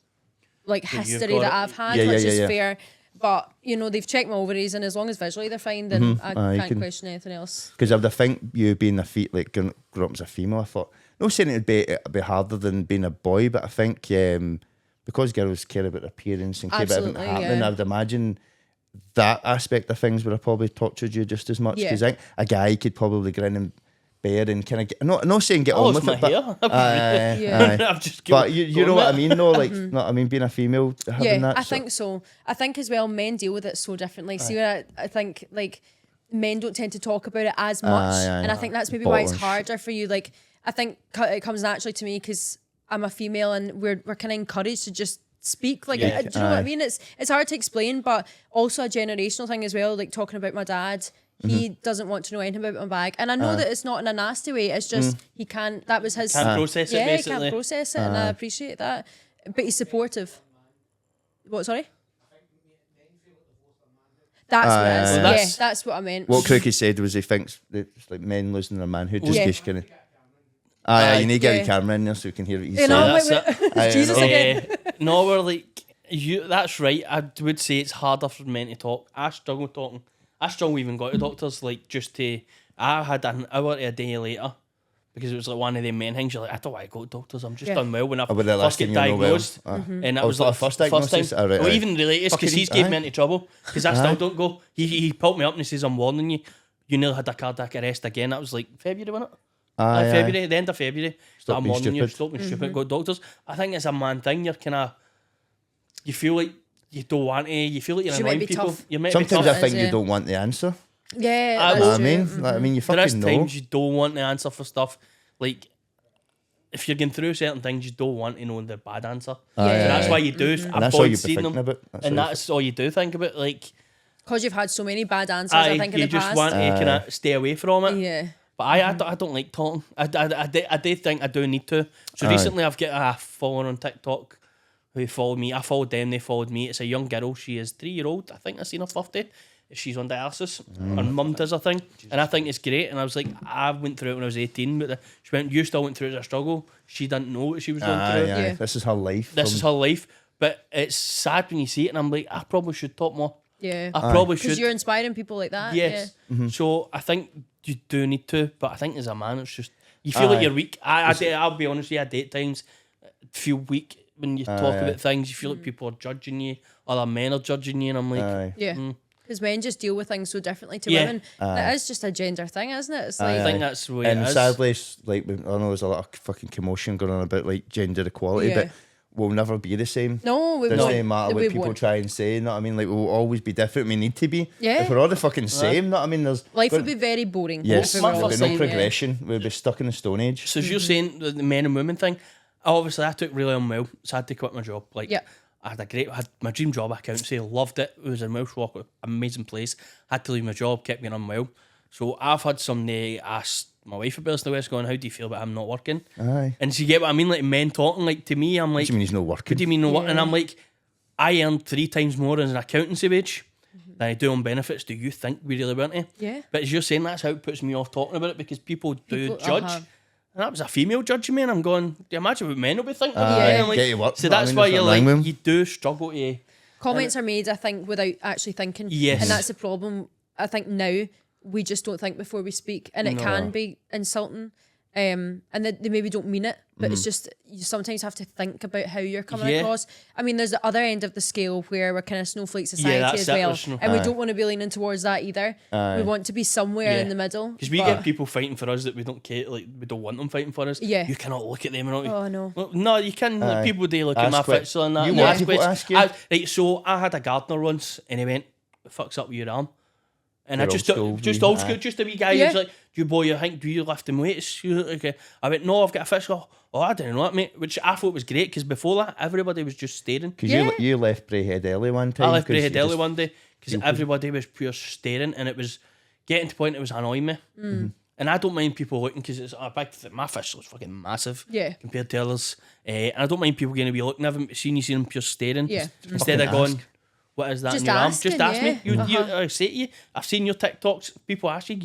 like history got that it. I've had, Yeah, which yeah, is yeah. fair. But you know, they've checked my ovaries, and as long as visually they're fine, then I can't question anything else. Because I would think you being a like growing up as a female, I thought, no saying it'd be harder than being a boy, but I think because girls care about appearance and care about everything happening, I would imagine that aspect of things would have probably tortured you just as much. Because I think a guy could probably grin and bear and kind of get, not saying get on with it, but I'm just but you know what I mean, no, like not I mean being a female having that. I think so. I think as well, men deal with it so differently. See, where I think like men don't tend to talk about it as much, and I think that's maybe why it's harder for you. Like I think it comes naturally to me because I'm a female, and we're kind of encouraged to just speak. Like, do you know what I mean? It's hard to explain, but also a generational thing as well. Like talking about my dad. He doesn't want to know anything about my bag. And I know that it's not in a nasty way. It's just he can't, that was his... Can't process it, basically. He can't process it, and I appreciate that. But he's supportive. What, sorry? That's what it is. Yeah, that's what I meant. What Crookie said was he thinks that it's like men losing their manhood just kind of... you need to get the camera in there so we can hear what he's saying. That's it. Jesus again. No, we're like... That's right. I would say it's harder for men to talk. I struggle talking. I struggle even got to doctors, like, just to... I had an hour to a day later because it was like one of the main things. You're like, I don't want to go to doctors. I'm just unwell when I first get diagnosed. And that was like first diagnosis? time. Well, even the latest, because he's gave me into trouble because I still don't go. He pulled me up and he says, I'm warning you. You nearly had a cardiac arrest again. That was like February, wasn't it? February, the end of February. Stop being warning you, stupid. stop being stupid, go to doctors. I think it's a man thing. You're kind of... You feel like you don't want to. You feel like you're annoying people. Sometimes I think you don't want the answer. Yeah, I mean, you fucking there is know. times you don't want the answer for stuff. Like, if you're going through certain things, you don't want to know the bad answer. So that's why you do. And that's all you've been thinking about. That's all you do think about. Like, because you've had so many bad answers, I think in the past. You just want to kind of stay away from it. Yeah. But I don't like talking. I do think I do need to. So recently I've got a follower on TikTok who followed me. I followed them, they followed me. It's a young girl. She is 3-year-old. I think I seen her birthday. She's on dialysis. Her mum does a thing. And I think it's great. And I was like, I went through it when I was 18. But she went, you still went through it as a struggle. She didn't know what she was going through. Yeah. This is her life. This is her life. But it's sad when you see it. And I'm like, I probably should talk more. Yeah. I probably should. Because you're inspiring people like that. Yes. So I think you do need to. But I think as a man, it's just, you feel like you're weak. I'll be honest with you, I date times feel weak when you talk about things. You feel like people are judging you. Other men are judging you. And I'm like, yeah. Because men just deal with things so differently to women. It is just a gender thing, isn't it? It's like, I think that's the way it is. And sadly, like, I know there's a lot of fucking commotion going on about like gender equality, but we'll never be the same. No, we won't. Doesn't matter what people try and say, you know what I mean? Like, we'll always be different. We need to be. Yeah. If we're all the fucking same, you know what I mean? Life would be very boring. Yes, if we were all there'd the be no same, progression. We'd be stuck in the Stone Age. So as you're saying, the men and women thing, obviously I took really unwell, so I had to quit my job. Like, I had my dream job, accountancy, loved it. It was in Welsh Walk, amazing place. Had to leave my job, kept getting unwell. So I've had somebody ask my wife about the West going, how do you feel about him not working? And so you get what I mean, like men talking, like to me, I'm like, what do you mean he's not working? What do you mean not working? And I'm like, I earn 3 times more as an accountancy wage than I do on benefits. Do you think we really want to? Yeah. But as you're saying, that's how it puts me off talking about it, because people do judge. And that was a female judging me, and I'm going, do you imagine what men will be thinking about me? Like, get you work, so that's why you're like, you do struggle to... Comments are made, I think, without actually thinking. Yes. And that's the problem. I think now we just don't think before we speak, and it can be insulting. and they maybe don't mean it, but it's just you sometimes have to think about how you're coming across. I mean, there's the other end of the scale where we're kind of snowflake society as well, and we don't want to be leaning towards that either. We want to be somewhere in the middle. Because we get people fighting for us that we don't care, like we don't want them fighting for us. Yeah, you cannot look at them and oh no, well, no, you can. Like, people do look at my fixture and that. You and want people to ask you? Right, so I had a gardener once, and he went, "What fucks up with your arm?" And I just old school, just a wee guy who's like, "Do you boy, you think, do you lift them weights?" Okay. I went, "No, I've got a fish." Oh, I didn't know that, mate. Which I thought was great because before that, everybody was just staring. Because you left Brayhead early one time. I left Brayhead early one day because everybody was pure staring, and it was getting to the point it was annoying me. And I don't mind people looking because it's a big. My fish was fucking massive compared to others. And I don't mind people going to be looking. I've seen them pure staring. Instead of going, "What is that in your arm?" Just ask me. I say to you, I've seen your TikToks. People ask you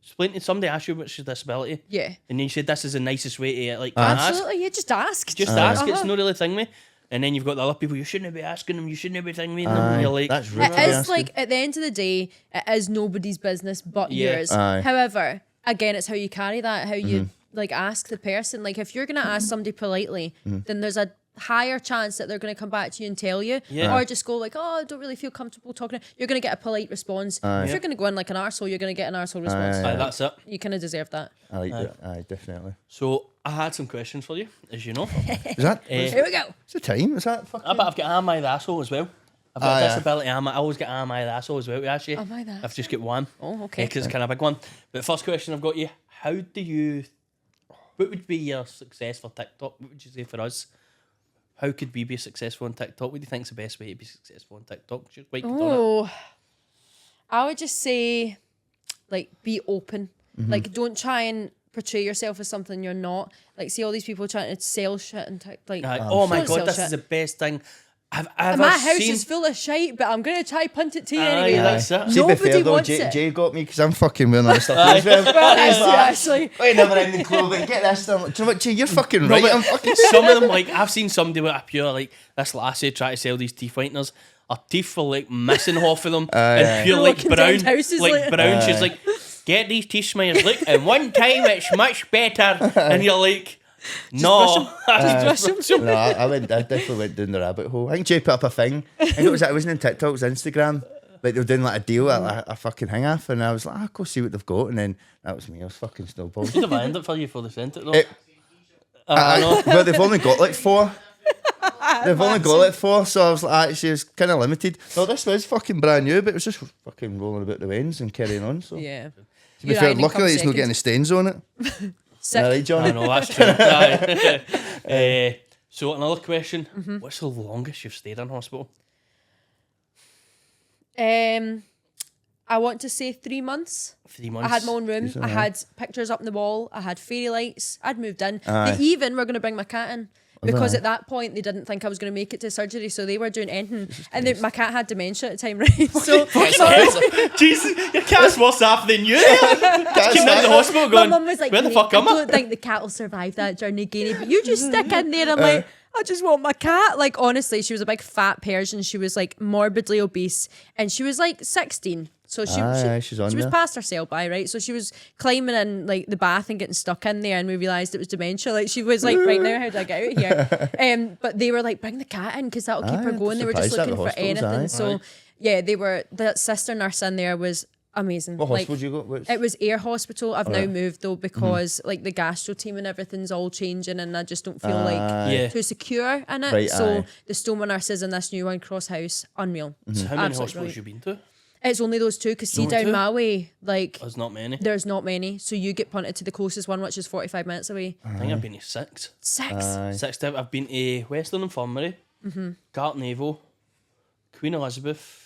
explain to somebody, ask you what's your disability. Yeah. And then you said this is the nicest way to like absolutely. Yeah, just ask. Just ask. It's not really a thing, me. And then you've got the other people. You shouldn't be asking them. You shouldn't be thinking them. And you're like, that's rude. It is like at the end of the day, it is nobody's business but yours. However, again, it's how you carry that. How you like ask the person. Like if you're gonna ask somebody politely, then there's a higher chance that they're going to come back to you and tell you, or just go like, "Oh, I don't really feel comfortable talking." You're going to get a polite response. If you're going to go in like an arsehole, you're going to get an arsehole response. That's it. You kind of deserve that. I like that. Definitely. So I had some questions for you, as you know. Is that? Here we go. It's the time. Is that? But I've got Am I the Asshole as well. I've got a disability. I always get Am I the Asshole as well. Actually, Am I the I've just got one. Oh, okay. Because it's kind of a big one. But first question I've got you: what would be your success for TikTok? What would you say for us? How could we be successful on TikTok? What do you think is the best way to be successful on TikTok? I would just say, like, be open. Like, don't try and portray yourself as something you're not. Like, see all these people trying to sell shit and oh my god, this is the best thing I've ever my house seen. is full of shite, but I'm going to try punt it to you anyway. That's it. See, nobody fair, though, wants it. Jay got me because I'm fucking wearing all stuff as well. Actually. Wait, never ending clothing. Get this. I'm like, do you know what, Jay? You're fucking right. I'm fucking some of them, like, I've seen somebody with a pure, like, this lassie try to sell these teeth whiteners. Her teeth were, like, missing half of them. And pure, like, brown. Brown. She's like, "Get these teeth smears, look, and one time it's much better." And you're like, no. I definitely went down the rabbit hole. I think Jay put up a thing. I think it wasn't on TikTok, it was Instagram. Like they were doing like a deal at a fucking hang off, and I was like, "I'll go see what they've got," and then that was me. I was fucking snowballed. Should have ended it for you before they sent it though. I know. Well, they've only got like 4. They've only got like 4, so I was like, actually, it's kind of limited. No, this was fucking brand new, but it was just fucking rolling about the winds and carrying on. So yeah. To be fair, luckily it's not getting the stains on it. Sick. All right, Johnny. I know, that's true. So another question: what's the longest you've stayed in hospital? I want to say 3 months. 3 months. I had my own room. I had pictures up on the wall. I had fairy lights. I'd moved in. They even were going to bring my cat in. Because at that point they didn't think I was going to make it to surgery, so they were doing anything. And then my cat had dementia at the time, right? So Jesus, your cat's worse off than you. Came into the hospital going, my mum was like, "Where the fuck am I?" I don't think the cat will survive that journey, Geegee, but you just stick in there. I'm like, I just want my cat. Like, honestly, she was a big fat Persian. She was like morbidly obese, and she was like 16. So she was past her sell by, right? So she was climbing in like the bath and getting stuck in there, and we realised it was dementia. Like she was like, "Right now, how do I get out of here?" But they were like, "Bring the cat in because that'll keep her going." They were just looking for anything. So yeah, they were. The sister nurse in there was amazing. What hospital did you go? It was Air Hospital. I've now moved though because like the gastro team and everything's all changing, and I just don't feel like too secure in it. Right, so the stoma nurses in this new one, Cross House, unreal. So how many hospitals you been to? It's only those 2 because see down my way, like there's not many. There's not many, so you get punted to the closest one, which is 45 minutes away. I think I've been to 6. 6. 6. I've been to Western Infirmary, Gartnavel, Queen Elizabeth,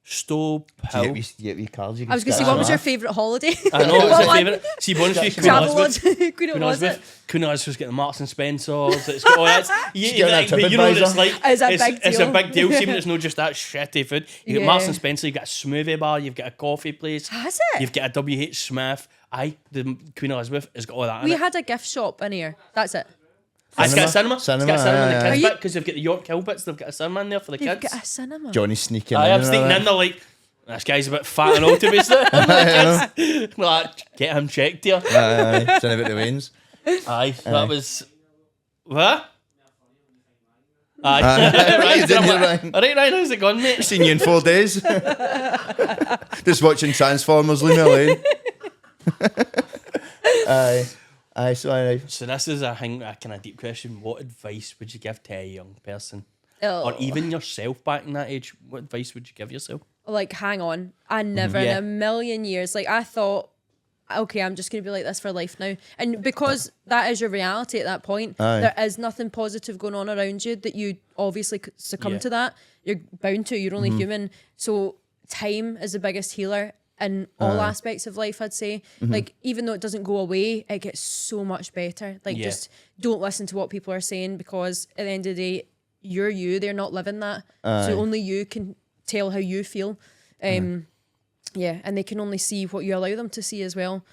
Stowe Hill. You get wee cards. I was going to say, what was your favourite holiday? I know, it was my favourite. See, bonus for Queen Elizabeth. Queen Elizabeth. Queen Elizabeth's getting Marks and Spencer's. It's got all that. You know what it's like. It's a big deal. Even it's not just that shitty food. You get Marks and Spencer. You got a smoothie bar. You've got a coffee place. Has it? You've got a W.H. Smith. The Queen Elizabeth has got all that. We had a gift shop in here. That's it. It's got a cinema. It's got a cinema in the kids bit because they've got the York Hill bits. They've got a cinema in there for the kids. You've got a cinema. Johnny sneaking in. I'm sneaking in there like, This guy's a bit fat and old to be still. Like, get him checked here. Aye. It's in about the veins. Aye, that was... What? Aye. You Right, didn't hear I'm like, Ryan. all right, Ryan, how's it going, mate? Seen you in 4 days. Just watching Transformers, leave me alone. Aye, so aye. So this is a kind of deep question. What advice would you give to a young person? Oh. Or even yourself back in that age? What advice would you give yourself? Like, hang on. I never Yeah. in a million years, like, I thought, okay, I'm just going to be like this for life now. And because that is your reality at that point, Aye. there is nothing positive going on around you that you obviously succumb Yeah. to that. You're bound to, you're only human. So time is the biggest healer in all aspects of life, I'd say. Like, even though it doesn't go away, it gets so much better. Like, Yeah. just don't listen to what people are saying, because at the end of the day, you're you, they're not living that. So only you can tell how you feel. Yeah, and they can only see what you allow them to see as well.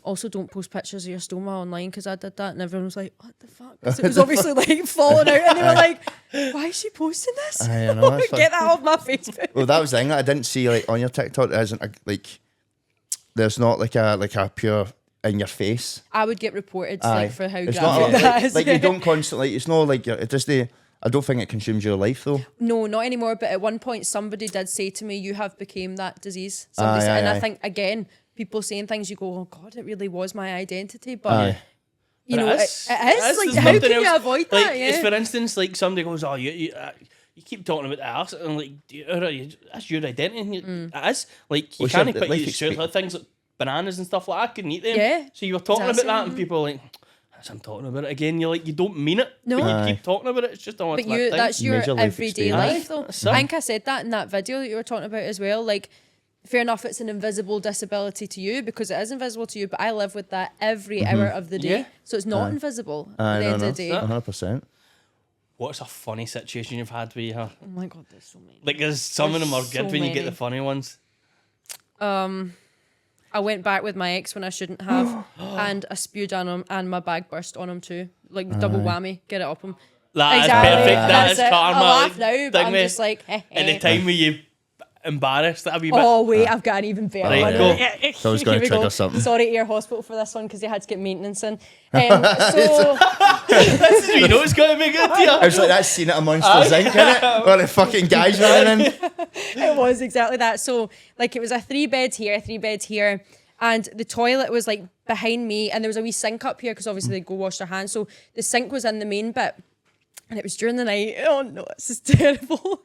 Also, don't post pictures of your stoma online, because I did that and everyone was like, what the fuck? 'Cause it was obviously like falling out and they were like, why is she posting this? I know, that's Get that off my Facebook. Well, that was the thing that I didn't see, like, on your TikTok. There isn't like, there's not like a pure in your face. I would get reported Aye. like for how It's graphic not that is. like you don't constantly. It's not like it's just the. I don't think it consumes your life though. No, not anymore. But at one point, somebody did say to me, "You have became that disease." Somebody said, and I think again, people saying things, you go, "Oh God, it really was my identity." But Aye. you But know, it it is. is. There's Like, how nothing can you else. avoid Like, that? it's Yeah. for instance, like somebody goes, "Oh, you keep talking about the arse," and like, that's your identity. And it is. Like, you Well, can't sure, put life you experience. like things like bananas and stuff like that. I couldn't eat them. Yeah. So you were talking about Exactly. that, and people are like, "As I'm talking about it again," you're like, you don't mean it. No. But Aye. you keep talking about it. It's just a But one you, that's your Major life everyday experience. life, though. That's it. I think I said that in that video that you were talking about as well. Like, fair enough, it's an invisible disability to you, because it is invisible to you, but I live with that every hour of the day. Yeah. So it's not invisible at Aye, the no, end no, of the day. 100%. What's a funny situation you've had with her? Oh my God, there's so many. Like, there's some of them are There's good so when you get many. the funny ones. I went back with my ex when I shouldn't have, and I spewed on him, and my bag burst on him too. Like, double whammy, get it up him. That is Exactly. perfect. That That's is it. karma. I laugh like, now, but thing I'm with- just like, heh At the heh. time where you embarrassed that a wee bit. Oh wait, I've got an even better Right, one. go. So I was gonna Here we trigger go. something. Sorry to your hospital for this one, because you had to get maintenance in. So This is, you know it's going to be good to you. I was like that scene at a Monsters Inc. innit? Where the fucking guys running in. it was exactly that. So like, it was a 3 beds here, 3 beds here, and the toilet was like behind me, and there was a wee sink up here, because obviously they go wash their hands. So the sink was in the main bit. And it was during the night. Oh no, this is terrible.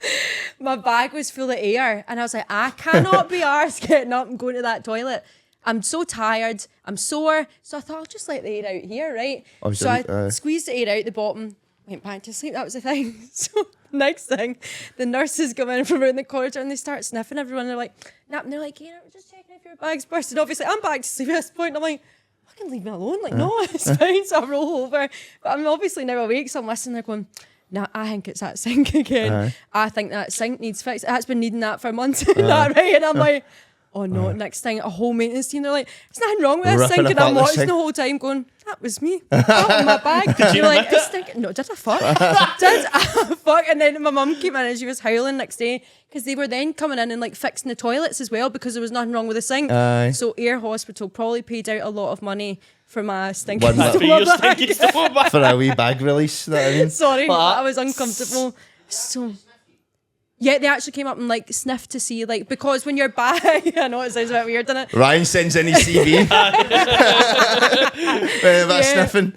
My bag was full of air, and I was like, I cannot be arsed getting up and going to that toilet. I'm so tired. I'm sore. So I thought, I'll just let the air out here, right? Obviously, So I squeezed the air out the bottom, went back to sleep. That was the thing. So next thing, the nurses come in from around the corridor and they start sniffing everyone. They're like, nah, and they're like, yeah, we're just checking if your bag's bursted. Obviously, I'm back to sleep at this point. I'm like, fucking leave me alone. Like, no, it's fine. So I roll over. But I'm obviously now awake, so I'm listening. They're going, nah, I think it's that sink again. I think that sink needs fixed. It's been needing that for months. That, right? And I'm like, oh no, next thing, a whole maintenance team, they're like, there's nothing wrong with this Ripping sink. And apart I'm the watching sink. the whole time going, that was me. That was my bag. You're like, this thing, no, did I fuck? Did I fuck? And then my mum came in and she was howling next day, because they were then coming in and like fixing the toilets as well, because there was nothing wrong with the sink. Aye. So Air Hospital probably paid out a lot of money for my stinking One That's for stoma your bag. stinky stomach back. For a wee bag release. That I mean. Sorry, But- I was uncomfortable. So, yeah, they actually came up and like sniffed to see, like, because when you're back, I know it sounds a bit weird, doesn't it? Ryan sends in his CV. About sniffing.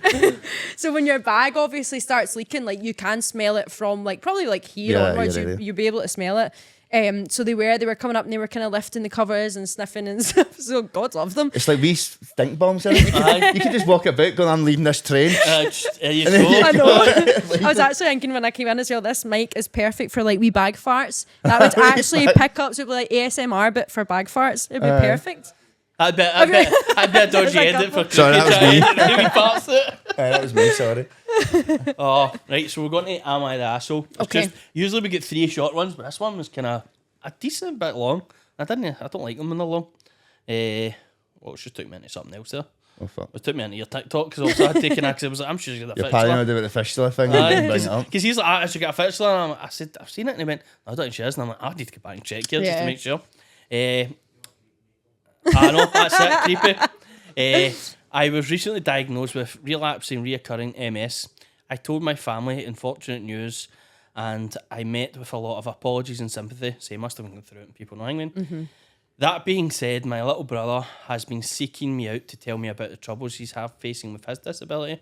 So when your bag obviously starts leaking, like, you can smell it from like probably like here Yeah, onwards. yeah, yeah. You'll be able to smell it. So they were coming up and they were kind of lifting the covers and sniffing and stuff. So God love them. It's like wee stink bombs. Isn't it? Aye. You could just walk about going, I'm leaving this train. There you And then go. I know. I was actually thinking when I came in as well, this mic is perfect for like wee bag farts. That would actually pick up, so it would be like ASMR, but for bag farts. It'd be perfect. I'd bet a dodgy Like edit for Sorry, that was me. Maybe parts it. That was me, sorry. Oh, right, so we're going to Am I the Asshole? It's Okay. just, usually we get 3 short ones, but this one was kind of a decent bit long. I don't like them when they're long. Well, it just took me into something else there. Oh, fuck. It took me into your TikTok, because also I had taken because I was like, I'm sure he's got a You're fixture. paranoid about the fistula thing. and didn't bring it up. Because he's like, I should get a fixture. And I said, I've seen it. And he went, no, I don't think she is. And I'm like, I need to go back and check here just Yeah. to make sure. I know, that's it, creepy. I was recently diagnosed with relapsing reoccurring MS. I told my family unfortunate news, and I met with a lot of apologies and sympathy. So he must have gone through it, and people knowing me. Mm-hmm. That being said, my little brother has been seeking me out to tell me about the troubles he's facing with his disability,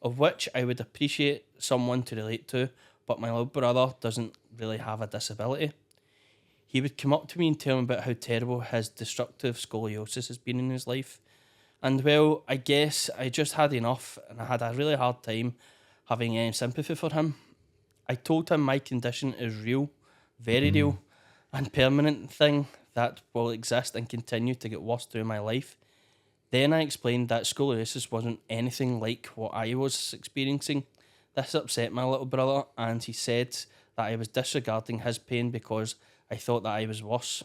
of which I would appreciate someone to relate to, but my little brother doesn't really have a disability. He would come up to me and tell me about how terrible his destructive scoliosis has been in his life. And well, I guess I just had enough, and I had a really hard time having any sympathy for him. I told him my condition is real, very real, and permanent thing that will exist and continue to get worse through my life. Then I explained that scoliosis wasn't anything like what I was experiencing. This upset my little brother, and he said that I was disregarding his pain because I thought that I was worse.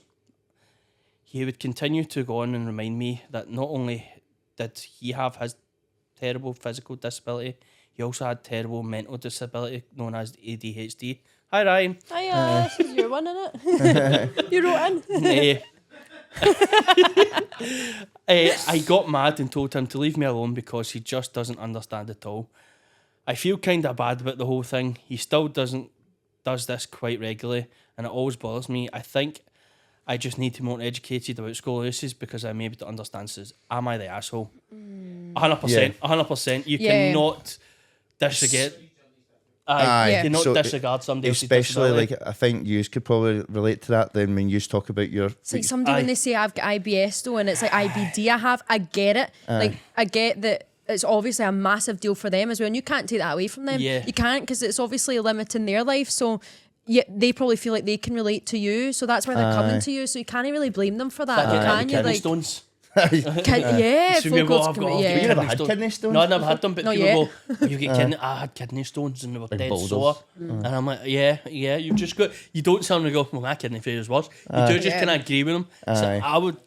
He would continue to go on and remind me that not only did he have his terrible physical disability, he also had terrible mental disability known as ADHD. Hi, Ryan. Hi, this is your one, innit? You wrote in. I got mad and told him to leave me alone because he just doesn't understand at all. I feel kind of bad about the whole thing. He still does this quite regularly, and it always bothers me. I think I just need to be more educated about scoliosis because I'm able to understand this. Am I the asshole? 100%. 100%. You cannot disregard. You cannot disregard somebody else's especially disability. like I think you could probably relate to that. Then when you talk about your, It's like somebody when they say I've got IBS though, and it's like IBD I get it. Like I get that it's obviously a massive deal for them as well, and you can't take that away from them. Yeah. You can't, because it's obviously limiting their life. So yeah, they probably feel like they can relate to you, so that's why they're coming to you. So you can't really blame them for that, can you? Kidney Like, stones. full You course got you never had kidney stones? No, I never had them, but Not people yet. go, you get kidney. I had kidney stones and they were dead boulders. sore. And I'm like, yeah, you've just got, you don't suddenly go, well, my kidney failure's worse. You do just kind of agree with them. So I would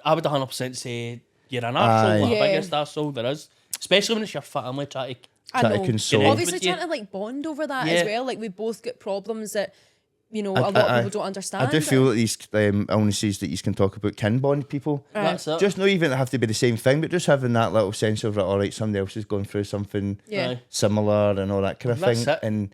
100% say you're an arsehole, the biggest arsehole there is. Especially when it's your family trying to I Try to know. console. Obviously With you. trying to like bond over that Yeah. as well. Like we both got problems that, you know, a lot of people don't understand. I do feel that these illnesses that you can talk about can bond people. That's it. Just not even have to be the same thing, but just having that little sense of, all right, somebody else is going through something Yeah. similar and all that kind of That's thing. it.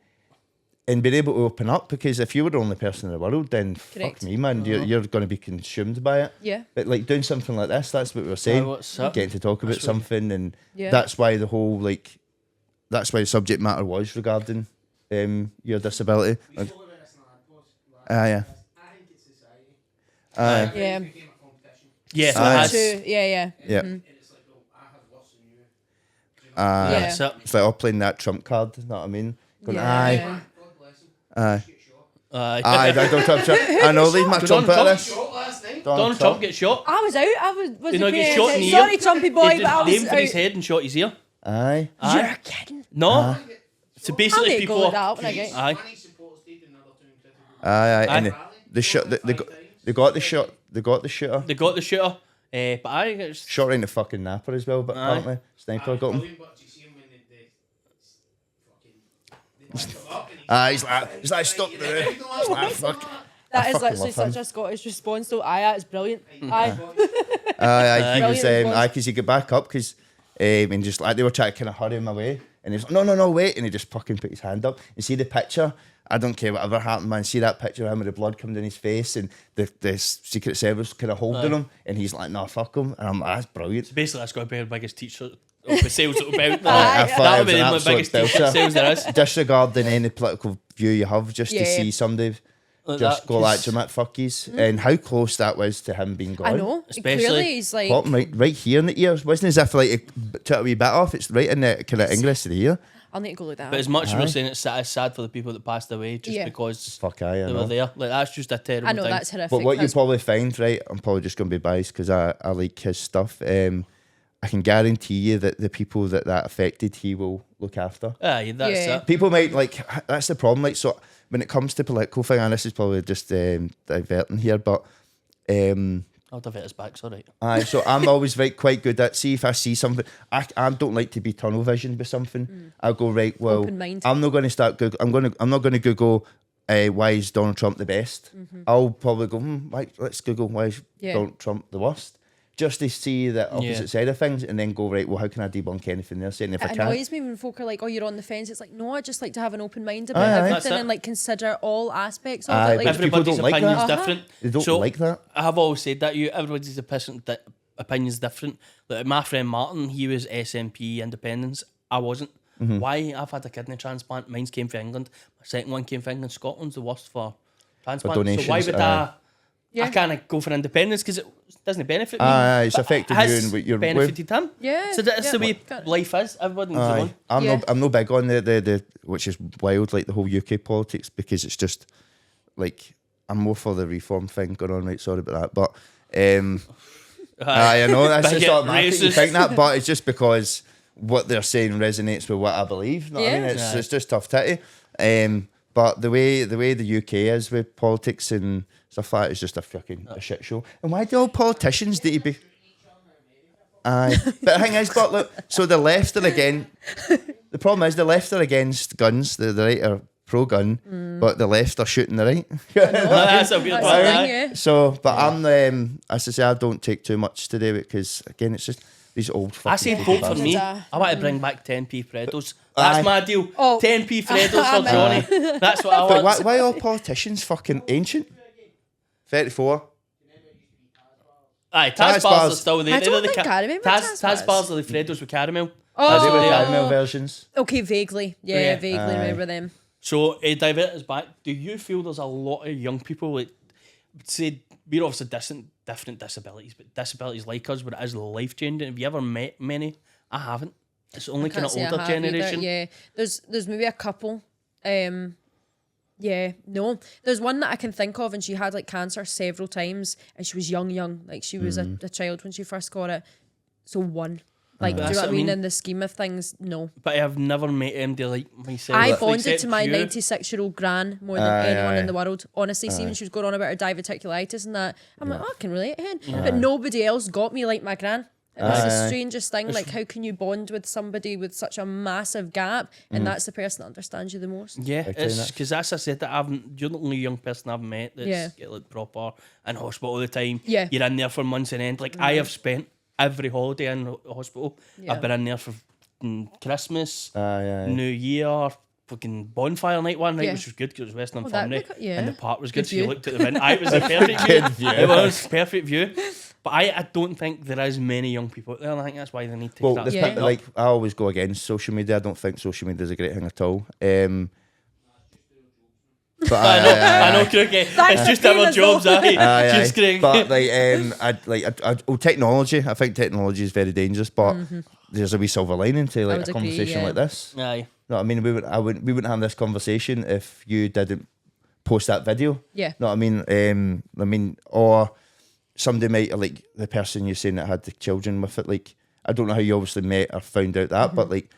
And being able to open up, because if you were the only person in the world, then Correct. fuck me, man, you're going to be consumed by it. Yeah. But like doing something like this, that's what we were saying. what's up? Getting to talk about That's what- something, and Yeah. that's why the whole that's why the subject matter was regarding your disability. We spoke about this in the post. Yeah. I think it's society. Yeah. It became a competition. Yeah, Aye. that's, True. Yeah. Yeah. And it's like, well, I have worse than you. Yeah. that's it. It's like all playing that trump card, you know what I mean? Going, Yeah. aye, God bless him. aye. Get shot. Aye, Donald Trump. I know, leave my Donald trumpet at Trump this. Shot last night. Donald Trump gets shot. I was out. I was. Did not get shot in the ear. Sorry, Trumpy boy, He but I just aimed was for his out. head and shot his ear. Aye. You're kidding. No. So I'll basically, let go people. with that when I get. Aye. One of his supporters died and another two incredible. Aye. And Aye. the shot, they got the shot, they got the shooter. They got the shooter. But I it's Shot right in the fucking napper as well, but Aye. apparently sniper got him. Brilliant, but you see him when they fucking come up and Aye, he's like stop there. Ah, fuck. That I is fucking literally love him. such a Scottish response, though. Aye, it's brilliant. Aye. Aye, he was, Brilliant response. because he got back up because, and just like they were trying to kind of hurry him away, and he was like, no, wait, and he just fucking put his hand up and see the picture. I don't care whatever happened, man. See that picture of him with the blood coming down his face, and the Secret Service kind of holding him, and he's like, "No, fuck him," and I'm like, "That's brilliant." basically that's got to be our biggest teacher of the sales about. I thought That'll it be was an my absolute biggest t-shirt belter. sales there is. Disregarding any political view you have, just to Yeah. see somebody Like just that, go like 'cause- Jim fuckies, and how close that was to him being gone. I know. Especially Clearly, he's like. Pop him right here in the ears. Wasn't as if like it took a wee bit off. It's right in the kind of ingress of the ear. I'll need to go look that But up. as much as we're saying it's sad for the people that passed away just Yeah. because Fuck I they know. were there. Like that's just a terrible I know thing. that's horrific. But what you That's- probably find, right? I'm probably just going to be biased because I like his stuff. I can guarantee you that the people that affected, he will look after. Aye, that's Yeah. it. People might that's the problem. Like, so when it comes to political thing, and this is probably just diverting here, but I'll divert us back, sorry. aye. So I'm always quite good at see if I see something. I don't like to be tunnel visioned with something. I'll go right. Well, Open mind. I'm not going to start Google. I'm not going to Google why is Donald Trump the best? I'll probably go, let's Google why is Donald Trump the worst, just to see the opposite side of things, and then go, right, well, how can I debunk anything they're saying if I It can't? annoys me when folk are like, oh, you're on the fence. It's like, no, I just like to have an open mind about everything and like consider all aspects of it. Like, but people Everybody's don't like opinion's that. different. They don't So, like that. I have always said that everybody's opinion's different. Like my friend Martin, he was SNP independence. I wasn't. Why? I've had a kidney transplant. Mine came from England. My second one came from England. Scotland's the worst for transplant. So why donations, would I can't go for independence because it doesn't benefit me. It's affected you and what you're benefited him. Yeah. So that's the way life is. Everybody's own. I'm no big on the which is wild, like the whole UK politics, because it's just like I'm more for the reform thing going on. Right, sorry about that, but I know that's just automatic. You think that, but it's just because what they're saying resonates with what I believe. You know what I mean? It's just tough titty. But the way the UK is with politics and stuff like that is just a fucking a shit show. And why do all politicians need to be? Aye, but the thing is, but look, so the left are against. The problem is the left are against guns. The right are pro-gun, but the left are shooting the right. That's a weird one. yeah. So, but I'm as I say, I don't take too much today because again, it's just these old. I said vote for me. It's I want to bring back 10p Freddos. That's my deal. Oh. 10p Freddos for Johnny. That's what I But want. why are all politicians fucking ancient? 34. Aye, Taz Taz bars are bars. still there. I don't They're think I remember Taz Taz bars are the Freddos with caramel. Are they with Oh, caramel versions? okay, vaguely. Yeah, Yeah. vaguely remember them. So, divert us back. Do you feel there's a lot of young people like say we're obviously different disabilities, but disabilities like us, but it is life changing? Have you ever met many? I haven't. It's only kind of Can't say I older have either. generation. Yeah, there's maybe a couple. Yeah, no. There's one that I can think of, and she had like cancer several times, and she was young. Like she was a child when she first got it. So one. Like, do you know what I mean? In the scheme of things, no. But I have never met MD like myself. I Like, bonded except to my you. 96-year-old gran more than anyone aye. in the world. Honestly, see when she was going on about her diverticulitis and that, I'm like, oh, I can relate to him. But nobody else got me like my gran. It was the strangest thing. Like, how can you bond with somebody with such a massive gap, and that's the person that understands you the most? Yeah, Okay, it's that's- because as I said, that you're the only young person I've met that's like proper in hospital all the time. Yeah. You're in there for months and end. Like I have spent every holiday in hospital. Yeah. I've been in there for Christmas, Aye. New Year, fucking bonfire night one night, Yeah. which was good because it was Western Oh, that Infirmary, look- yeah. and the park was Good good. So you view. looked at the wind. It was a perfect view. Good view. It was perfect view. But I don't think there is many young people out there, and I think that's why they need to Well, start the Yeah. picking up. like I always go against social media. I don't think social media is a great thing at all. But I know, Crookie. It's just our famous jobs, though. Just great. But like, technology. I think technology is very dangerous. But there's a wee silver lining to like would a agree, conversation yeah. like this. Aye. You know what I mean? We wouldn't have this conversation if you didn't post that video. Yeah. Know what I mean? Or somebody might like the person you're saying that had the children with it. Like, I don't know how you obviously met or found out that, but like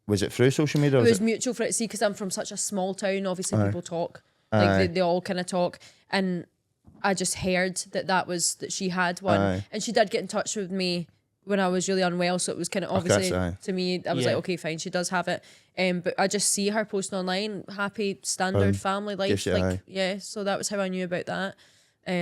was it through social media? Or It was was it? mutual for it. See, because I'm from such a small town, obviously people talk. Like they all kind of talk. And I just heard that she had one. Aye. And she did get in touch with me when I was really unwell. So it was kind of obviously aye. to me, I was Yeah. like, okay, fine, she does have it. But I just see her posting online, happy standard family life. Yes, yeah, like aye. yeah, so that was how I knew about that. But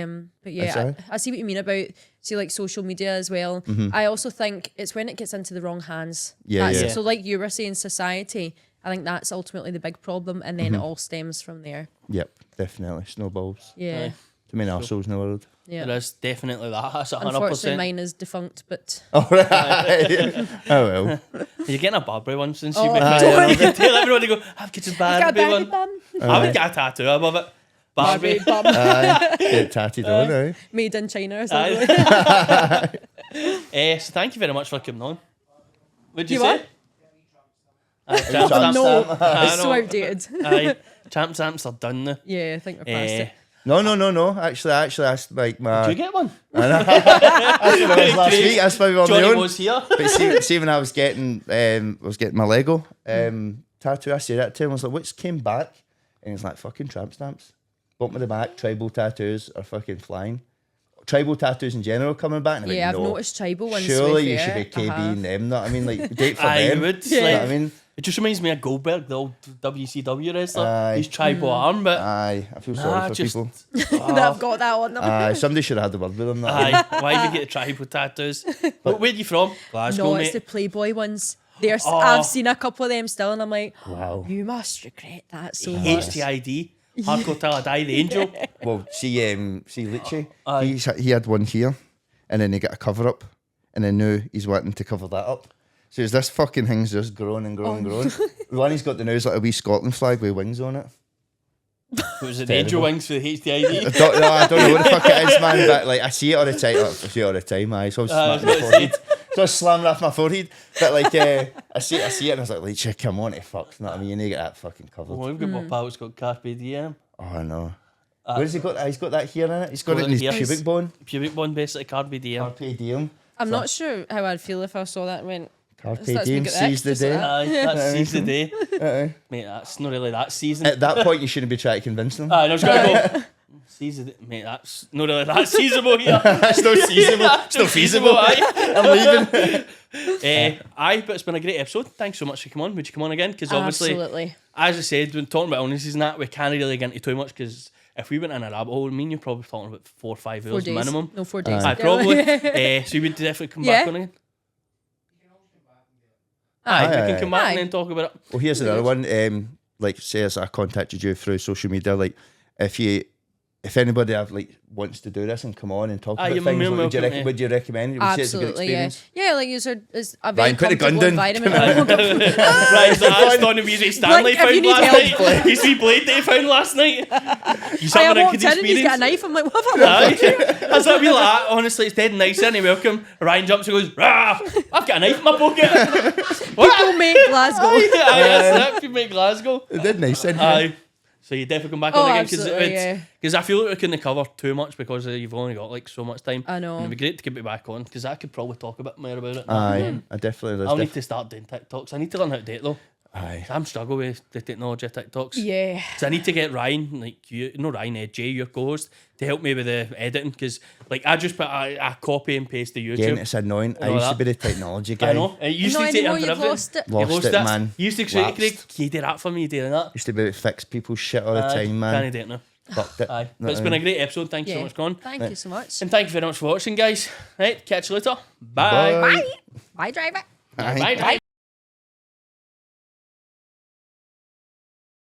That's yeah, aye. I see what you mean about like social media as well. I also think it's when it gets into the wrong hands. Yeah, That's- yeah. So like you were saying, society, I think that's ultimately the big problem, and then it all stems from there. Yep, definitely snowballs. Yeah, Aye. Too many arseholes in the world. yeah. There is definitely that. That's 100%. Unfortunately, mine is defunct, but Oh right. Oh well. You're getting a Barbie one since Oh, you've been don't You can tell everyone to go, I've got a got a Barbie Barbie one. bum. I would get a tattoo above it. Barbie. Bum Get it tatted on. Eh? made in China or something. So thank you very much for coming on. What'd you You say? what? Champ Oh, stamps. No, I it's so know. outdated. Aye. Champ stamps are done now. Yeah, I think we're past Eh, it. No. Actually, that's like my. Did you get one? Last week. That's why we were on Johnny the own. was here. But see when I was getting my Lego tattoo, I said that to him. I was like, "What's came back?" And he's like, "Fucking tramp stamps." Bump with the back. Tribal tattoos are fucking flying. Tribal tattoos in general coming back. And I'm Yeah, like, I've no. noticed tribal ones. Surely to be you should fair. be KB and them. Know what I mean? Like date for Aye, them. you would. You know Like, what I mean? It just reminds me of Goldberg, the old WCW wrestler. Aye. His tribal arm, but Aye, I feel sorry for people. that I've got that on them. Aye, somebody should have had the word with them. That. aye, why do you get the tribal tattoos? Where are you from? Glasgow, No, mate. it's the Playboy ones. They're, Oh. I've seen a couple of them still, and I'm like, Wow. you must regret that so much. HTID. Hardcore Till I Die, the angel. Well, see Lichy, Aye. he had one here, and then he got a cover up, and then now he's wanting to cover that up. So it's this fucking thing's just growing and growing and growing. The one he's got the now is like a wee Scotland flag with wings on it. Was it the angel wings for the I HTID? don't know what the fuck it is, man, but like I see it all the time. I see it all the time, aye. So I was smacking my forehead. So I was slamming off my forehead. But like I see it and I was like, Lichy, come on, fuck. You know what I mean? You need to get that fucking covered. Well, I've got my pal that's got Carpe Diem. Oh, I know. Where's he got? He's got that here in it. He's got Got it in it his here. pubic bone. Pubic bone, basically, Carpe Diem. Carpe diem. I'm not sure how I'd feel if I saw that and went, Carpe Let's diem. make it Seize the extra day. so Aye, that's seize the day. Mate, that's not really that season. At that point, you shouldn't be trying to convince them. Aye, I was going to go, seize the day. Mate, that's not really that seasonable here. It's not feasible. It's not feasible. Aye. I'm leaving. Aye, but it's been a great episode. Thanks so much for coming on. Would you come on again? Because obviously, absolutely. as I said, when talking about illnesses and that, we can't really get into too much because if we went in a rabbit hole, me and you're probably talking about 4 or 5 hours 4 days. minimum. No, 4 days. Aye, probably. So you would definitely come back Yeah. on again. Aye. Aye, we Aye. can come back Aye. and then talk about it. Well, here's another one. Like, say as I contacted you through social media, like if anybody wants to do this and come on and talk Aye, about you're things, more like, welcome to. would you recommend it? Would you say it's a good Absolutely, yeah. experience? Yeah, like it's a very Ryan, put the gun comfortable down. environment. Right, so that's Donny Weasley Stanley Like, if you found need last help. night. His wee blade that he found last night. He's I having a walked good in and he's got a experience. knife. I'm like, what have I walked Aye. That's what I feel like. Honestly, it's dead nice, isn't he? Welcome. Ryan jumps and goes, Rah! I've got a knife in my pocket. People make Glasgow. Aye, that's it. You make Glasgow. It did nice, didn't it? Aye. So you definitely come back Oh, on again absolutely, yeah. because I feel like we couldn't cover too much because you've only got like so much time. I know. And it'd be great to get me back on because I could probably talk a bit more about it. Aye, I definitely. I'll need to start doing TikToks. I need to learn how to do it though. Aye. I'm struggling with the technology of TikToks. Yeah. So I need to get Ryan, like you, no Ryan, Jay, your co-host, to help me with the editing because like I just put a copy and paste to YouTube. Again, it's annoying. I know used to that. be the technology guy. I know. It used Not to take anymore, him for you've everything. lost it. Lost You lost it, man. You used to say, Lapsed. Craig, can you do that for me? Doing that? Used to be able to fix people's shit all the time, man. Can't do it now. Fucked it. Aye. But Know it's what been I a great episode. Thanks so Yeah. much, Con. Thank you so much. And thank you very much for watching, guys. Right, catch you later. Bye. Bye. Bye, driver. Aye. Bye. Bye.